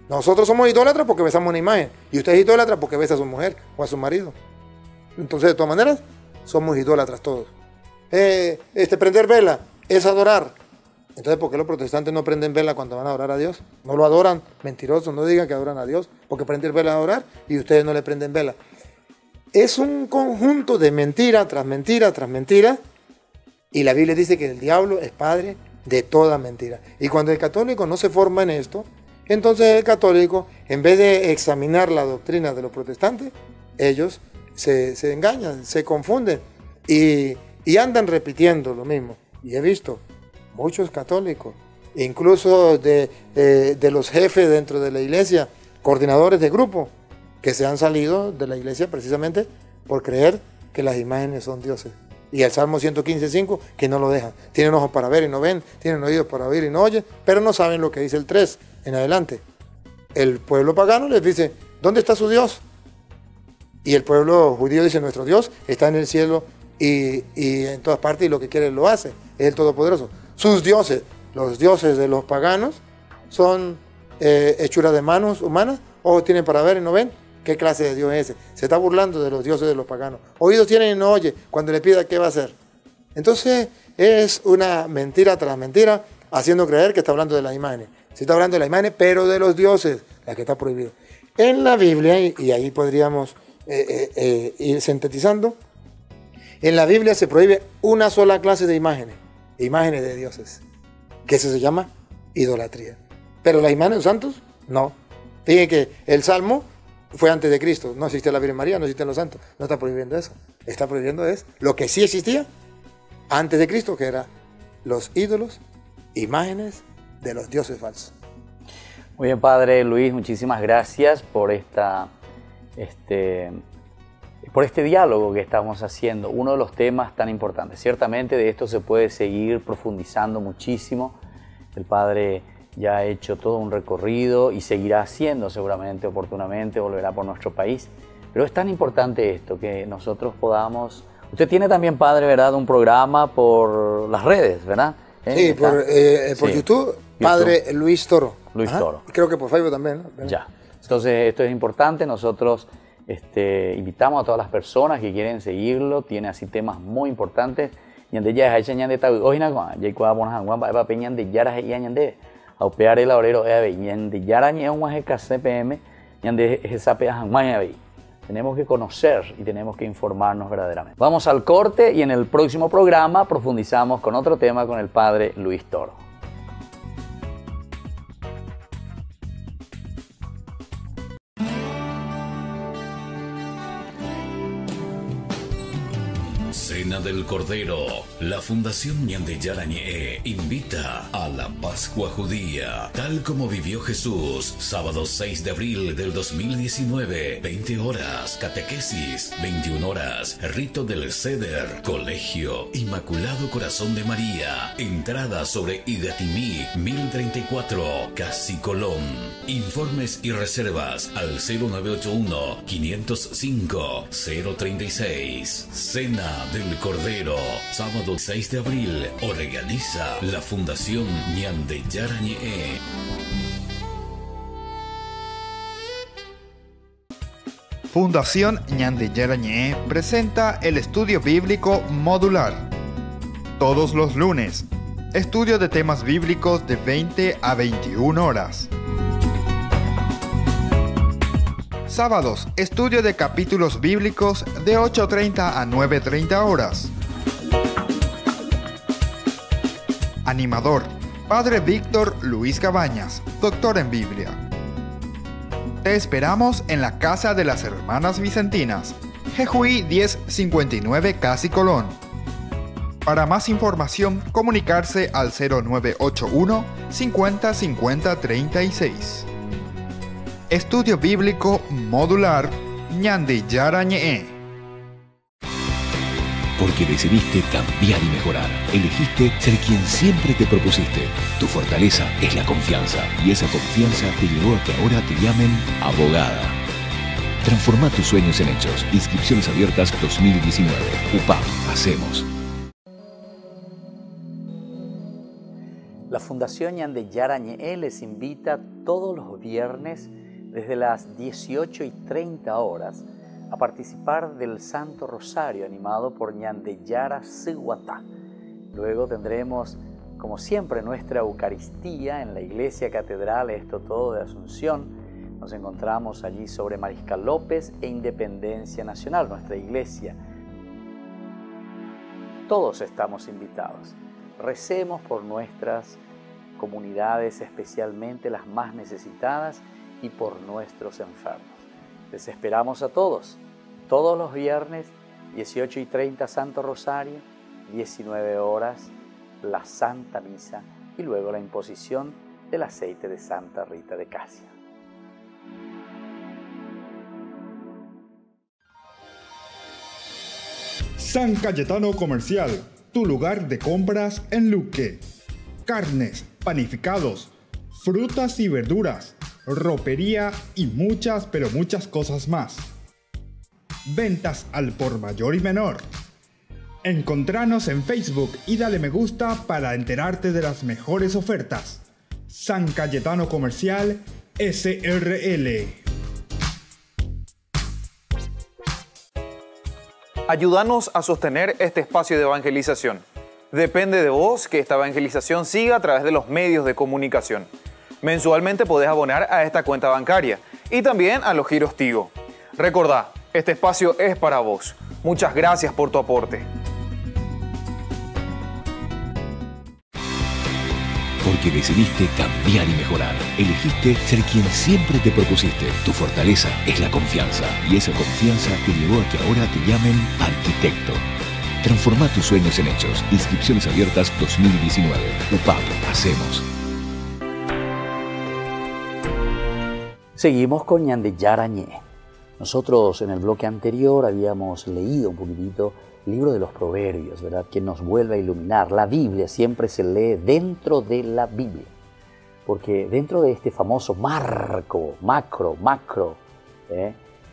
Nosotros somos idólatras porque besamos una imagen, y usted es idólatra porque besa a su mujer o a su marido. Entonces, de todas maneras, somos idólatras todos. prender vela es adorar. Entonces, ¿por qué los protestantes no prenden vela cuando van a adorar a Dios? No lo adoran, mentirosos, no digan que adoran a Dios, porque prender vela es adorar y ustedes no le prenden vela. Es un conjunto de mentira tras mentira tras mentira, y la Biblia dice que el diablo es padre de toda mentira. Y cuando el católico no se forma en esto, entonces el católico, en vez de examinar la doctrina de los protestantes, ellos se engañan, se confunden y andan repitiendo lo mismo. Y he visto muchos católicos, incluso de los jefes dentro de la iglesia, coordinadores de grupo, que se han salido de la iglesia precisamente por creer que las imágenes son dioses. Y el Salmo 115:5, que no lo dejan. Tienen ojos para ver y no ven, tienen oídos para oír y no oyen, pero no saben lo que dice el 3 en adelante. El pueblo pagano les dice, ¿dónde está su Dios? Y el pueblo judío dice, nuestro Dios está en el cielo y en todas partes, y lo que quiere lo hace, es el Todopoderoso. Sus dioses, los dioses de los paganos, son hechuras de manos humanas, ojos tienen para ver y no ven. ¿Qué clase de Dios es ese? Se está burlando de los dioses de los paganos. Oídos tienen y no oye. Cuando le pida, ¿qué va a hacer? Entonces, es una mentira tras mentira, haciendo creer que está hablando de las imágenes. Se está hablando de las imágenes, pero de los dioses, la que está prohibido. En la Biblia, y ahí podríamos ir sintetizando, en la Biblia se prohíbe una sola clase de imágenes de dioses, que eso se llama idolatría. Pero las imágenes de santos, no. Fíjense que el Salmo fue antes de Cristo, no existe la Virgen María, no existen los santos, no está prohibiendo eso. Está prohibiendo es lo que sí existía antes de Cristo, que eran los ídolos, imágenes de los dioses falsos.
Muy bien, Padre Luis, muchísimas gracias por por este diálogo que estamos haciendo, uno de los temas tan importantes. Ciertamente de esto se puede seguir profundizando muchísimo. El Padre ya ha hecho todo un recorrido y seguirá haciendo seguramente, oportunamente, volverá por nuestro país. Pero es tan importante esto, que nosotros podamos... Usted tiene también, Padre, ¿verdad?, un programa por las redes, ¿verdad?
Sí, por YouTube, Padre Luis Toro.
Luis Toro.
Creo que por Facebook también, ¿no?
Ya. Entonces, esto es importante. Nosotros invitamos a todas las personas que quieren seguirlo. Tiene así temas muy importantes. Aupear el orero de Yarañe un CPM, tenemos que conocer y tenemos que informarnos verdaderamente. Vamos al corte y en el próximo programa profundizamos con otro tema con el Padre Luis Toro.
Cena del Cordero. La Fundación Ñande Yarañe invita a la Pascua Judía, tal como vivió Jesús, sábado 6 de abril del 2019, 20 horas, catequesis, 21 horas, rito del Seder, colegio, Inmaculado Corazón de María, entrada sobre Igatimí, 1034, Casi Colón. Informes y reservas al 0981-505-036. Cena del Cordero, sábado 6 de abril, organiza la Fundación Ñande Yarañe.
Fundación Ñande Yarañe presenta el estudio bíblico modular. Todos los lunes, estudio de temas bíblicos de 20 a 21 horas. Sábados, estudio de capítulos bíblicos de 8:30 a 9:30 horas. Animador, Padre Víctor Luis Cabañas, doctor en Biblia. Te esperamos en la Casa de las Hermanas Vicentinas, Jejuí 1059 Casi Colón. Para más información, comunicarse al 0981 50 50 36. Estudio Bíblico Modular Ñande Yarañe.
Porque decidiste cambiar y mejorar. Elegiste ser quien siempre te propusiste. Tu fortaleza es la confianza. Y esa confianza te llevó a que ahora te llamen abogada. Transforma tus sueños en hechos. Inscripciones abiertas 2019. UPAM. Hacemos.
La Fundación Ñande Yarañe les invita todos los viernes desde las 18:30 horas a participar del Santo Rosario animado por Ñandeyara Siguatá. Luego tendremos, como siempre, nuestra Eucaristía en la Iglesia Catedral, esto todo de Asunción. Nos encontramos allí sobre Mariscal López e Independencia Nacional, nuestra iglesia. Todos estamos invitados. Recemos por nuestras comunidades, especialmente las más necesitadas, y por nuestros enfermos. Les esperamos a todos los viernes, 18:30 Santo Rosario, 19 horas la Santa Misa y luego la imposición del aceite de Santa Rita de Casia.
San Cayetano Comercial, tu lugar de compras en Luque. Carnes, panificados, frutas y verduras, ropería y muchas, pero muchas cosas más. Ventas al por mayor y menor. Encontranos en Facebook y dale me gusta para enterarte de las mejores ofertas. San Cayetano Comercial SRL.
Ayúdanos a sostener este espacio de evangelización. Depende de vos que esta evangelización siga a través de los medios de comunicación. Mensualmente podés abonar a esta cuenta bancaria y también a los giros Tigo. Recordá, este espacio es para vos. Muchas gracias por tu aporte.
Porque decidiste cambiar y mejorar. Elegiste ser quien siempre te propusiste. Tu fortaleza es la confianza. Y esa confianza te llevó a que ahora te llamen arquitecto. Transforma tus sueños en hechos. Inscripciones abiertas 2019. UPAP. Hacemos.
Seguimos con Ñandeyara Ñé. Nosotros en el bloque anterior habíamos leído un poquitito el libro de los Proverbios, ¿verdad? Que nos vuelve a iluminar. La Biblia siempre se lee dentro de la Biblia, porque dentro de este famoso macro,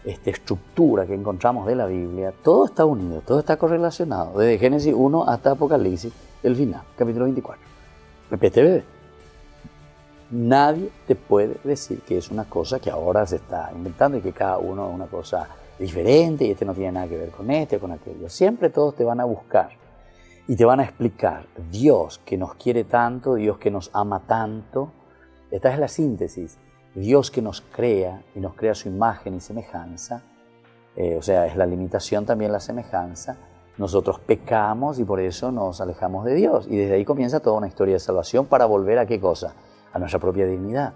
esta estructura que encontramos de la Biblia, todo está unido, todo está correlacionado, desde Génesis 1 hasta Apocalipsis, el final, capítulo 24. Repete, bebé. Nadie te puede decir que es una cosa que ahora se está inventando y que cada uno es una cosa diferente y este no tiene nada que ver con este, con aquello. Siempre todos te van a buscar y te van a explicar Dios que nos quiere tanto, Dios que nos ama tanto. Esta es la síntesis. Dios que nos crea y nos crea su imagen y semejanza. O sea, es la limitación también la semejanza. Nosotros pecamos y por eso nos alejamos de Dios. Y desde ahí comienza toda una historia de salvación para volver a ¿qué cosa? A nuestra propia dignidad.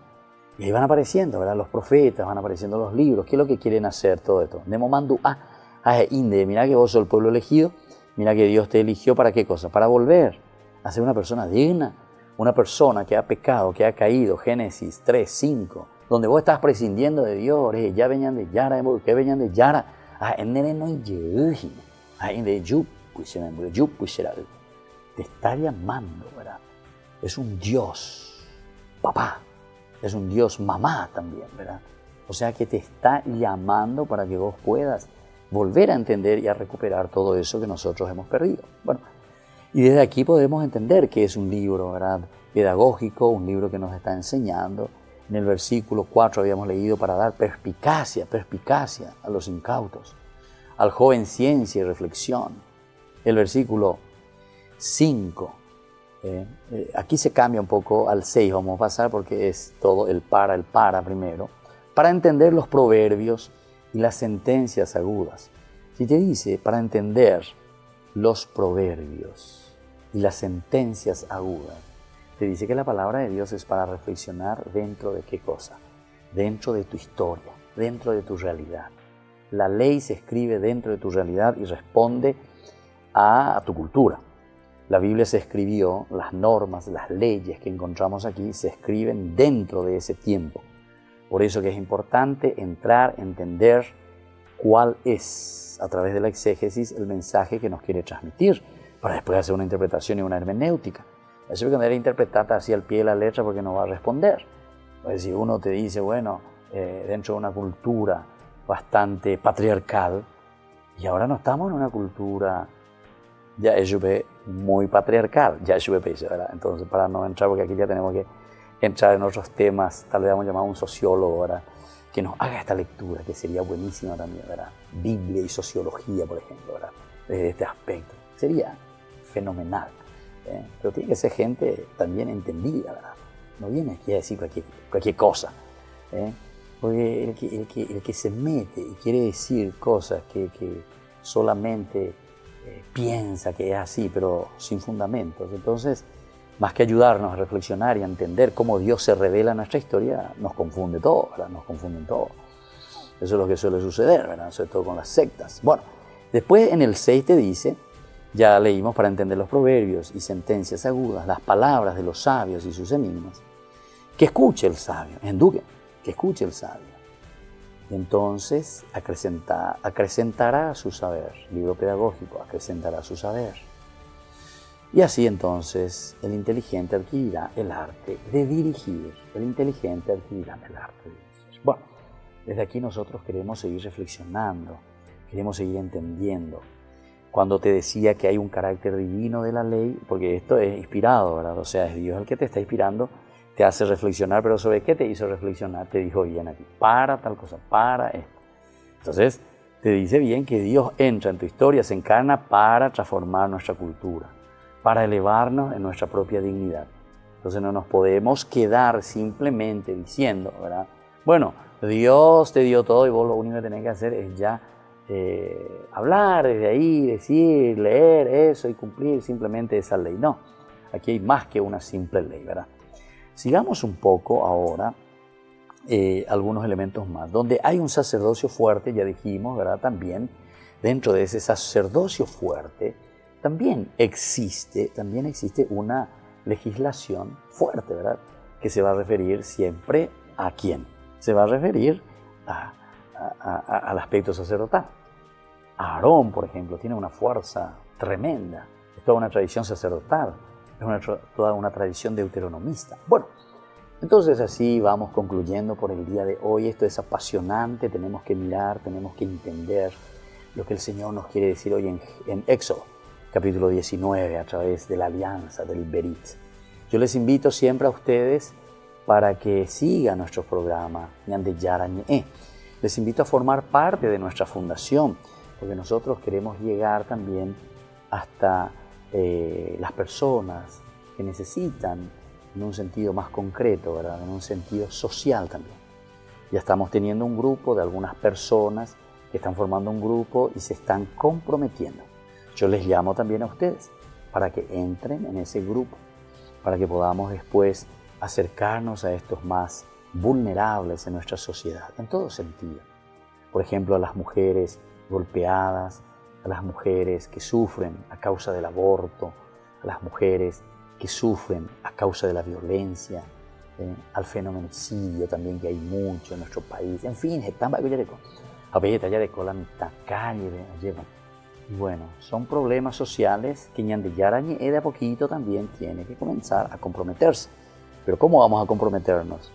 Y ahí van apareciendo, ¿verdad? Los profetas, van apareciendo los libros. ¿Qué es lo que quieren hacer todo esto? Nemo mandu inde, mira que vos sos el pueblo elegido, mira que Dios te eligió para qué cosa, para volver a ser una persona digna, una persona que ha pecado, que ha caído, Génesis 3, 5, donde vos estás prescindiendo de Dios, ya venían de Yara, que venían de Yara, te está llamando, ¿verdad? Es un Dios, papá. Es un Dios mamá también, ¿verdad? O sea que te está llamando para que vos puedas volver a entender y a recuperar todo eso que nosotros hemos perdido. Bueno, y desde aquí podemos entender que es un libro, ¿verdad? Pedagógico, un libro que nos está enseñando. En el versículo 4 habíamos leído para dar perspicacia a los incautos, al joven ciencia y reflexión. El versículo 5. Aquí se cambia un poco al 6, vamos a pasar porque es todo el para primero, para entender los proverbios y las sentencias agudas. Si te dice para entender los proverbios y las sentencias agudas, te dice que la palabra de Dios es para reflexionar dentro de qué cosa, dentro de tu historia, dentro de tu realidad. La ley se escribe dentro de tu realidad y responde a tu cultura. La Biblia se escribió, las normas, las leyes que encontramos aquí se escriben dentro de ese tiempo. Por eso que es importante entrar, entender cuál es, a través de la exégesis, el mensaje que nos quiere transmitir, para después hacer una interpretación y una hermenéutica. Eso que no era interpretada así al pie de la letra porque no va a responder. Pues si uno te dice, bueno, dentro de una cultura bastante patriarcal, y ahora no estamos en una cultura ya es muy patriarcal, ya es ¿verdad? Entonces, para no entrar, porque aquí ya tenemos que entrar en otros temas, tal vez vamos a llamar a un sociólogo, ¿verdad? que nos haga esta lectura, que sería buenísima también, ¿verdad? Biblia y sociología, por ejemplo, ¿verdad? Desde este aspecto. Sería fenomenal. Pero tiene que ser gente también entendida, ¿verdad? No viene aquí a decir cualquier cosa. Porque el que se mete y quiere decir cosas que solamente piensa que es así, pero sin fundamentos, entonces, más que ayudarnos a reflexionar y a entender cómo Dios se revela en nuestra historia, nos confunde todo, ¿verdad? Nos confunden todo. Eso es lo que suele suceder, ¿verdad? Sobre todo con las sectas. Bueno, después en el 6 te dice, ya leímos para entender los proverbios y sentencias agudas, las palabras de los sabios y sus enigmas, que escuche el sabio, que escuche el sabio. Entonces acrecentará su saber, libro pedagógico, acrecentará su saber. Y así entonces el inteligente adquirirá el arte de dirigir. El inteligente adquirirá el arte de dirigir. Bueno, desde aquí nosotros queremos seguir reflexionando, queremos seguir entendiendo. Cuando te decía que hay un carácter divino de la ley, porque esto es inspirado, ¿verdad? O sea, es Dios el que te está inspirando, te hace reflexionar, pero ¿sobre qué te hizo reflexionar? Te dijo bien aquí, para tal cosa, para esto. Entonces, te dice bien que Dios entra en tu historia, se encarna para transformar nuestra cultura, para elevarnos en nuestra propia dignidad. Entonces no nos podemos quedar simplemente diciendo, ¿verdad? Bueno, Dios te dio todo y vos lo único que tenés que hacer es ya hablar desde ahí, decir, leer eso y cumplir simplemente esa ley. No, aquí hay más que una simple ley, ¿verdad? Sigamos un poco ahora algunos elementos más. Donde hay un sacerdocio fuerte, ya dijimos, ¿verdad? También dentro de ese sacerdocio fuerte también existe una legislación fuerte, ¿verdad? Que se va a referir siempre a quién. Se va a referir al aspecto sacerdotal. Aarón, por ejemplo, tiene una fuerza tremenda. Es toda una tradición sacerdotal, es toda una tradición deuteronomista. Bueno, entonces así vamos concluyendo por el día de hoy. Esto es apasionante, tenemos que mirar, tenemos que entender lo que el Señor nos quiere decir hoy en Éxodo, capítulo 19, a través de la alianza del Berit. Yo les invito siempre a ustedes para que sigan nuestro programa Ñande Yarañe. Les invito a formar parte de nuestra fundación, porque nosotros queremos llegar también hasta las personas que necesitan en un sentido más concreto, ¿verdad? En un sentido social también. Ya estamos teniendo un grupo de algunas personas que están formando un grupo y se están comprometiendo. Yo les llamo también a ustedes para que entren en ese grupo, para que podamos después acercarnos a estos más vulnerables en nuestra sociedad, en todo sentido. Por ejemplo, a las mujeres golpeadas, a las mujeres que sufren a causa del aborto, a las mujeres que sufren a causa de la violencia, al feminicidio también, que hay mucho en nuestro país. En fin, la mitad calle llevan. Y bueno, son problemas sociales que Ñande Yarañe de a poquito también tiene que comenzar a comprometerse. Pero ¿cómo vamos a comprometernos?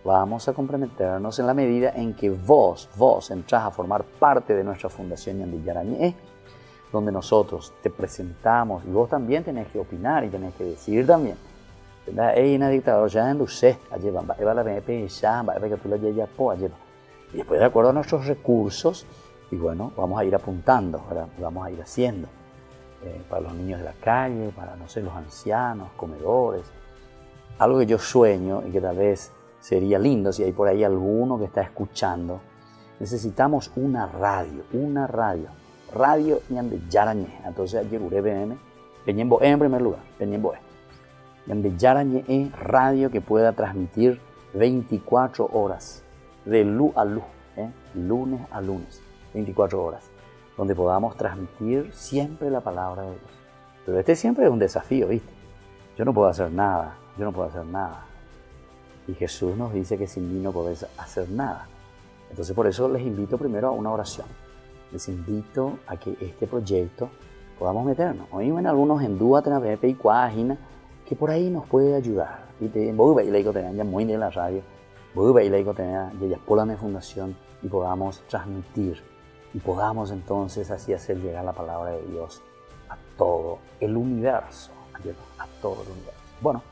Vamos a comprometernos en la medida en que vos entrás a formar parte de nuestra fundación Ñande Yarañe, donde nosotros te presentamos y vos también tenés que opinar y tenés que decir también. Y después, de acuerdo a nuestros recursos, y bueno, vamos a ir apuntando, ¿verdad? Vamos a ir haciendo. Para los niños de la calle, para, no sé, los ancianos, comedores. Algo que yo sueño y que tal vez sería lindo si hay por ahí alguno que está escuchando. Necesitamos una radio. Radio Ñande Yarañe. Entonces ayer URBM, Peñemboe en primer lugar, Peñemboe. Ñande Yarañe radio que pueda transmitir 24 horas, de luz a luz, lunes a lunes, 24 horas, donde podamos transmitir siempre la palabra de Dios. Pero este siempre es un desafío, ¿viste? Yo no puedo hacer nada. Y Jesús nos dice que sin mí no podés hacer nada. Entonces por eso les invito primero a una oración. Les invito a que este proyecto podamos meternos. Hoy en algunos en Dúa, Tenavepe y Cuágina, que por ahí nos puede ayudar. Voy a ir ya muy de la radio. Voy a ir ya por la fundación y podamos transmitir. Y podamos entonces así hacer llegar la palabra de Dios a todo el universo. A todo el universo. Bueno,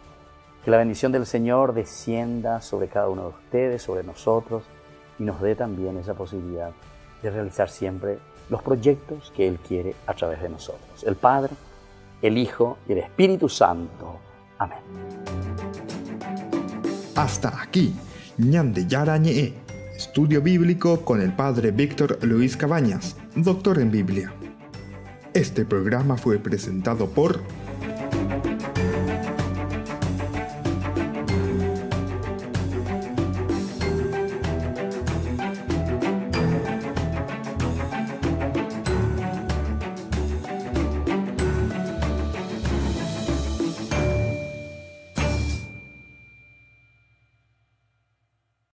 que la bendición del Señor descienda sobre cada uno de ustedes, sobre nosotros, y nos dé también esa posibilidad de realizar siempre los proyectos que Él quiere a través de nosotros. El Padre, el Hijo y el Espíritu Santo. Amén.
Hasta aquí, Ñande Yarañe, estudio bíblico con el Padre Víctor Luis Cabañas, doctor en Biblia. Este programa fue presentado por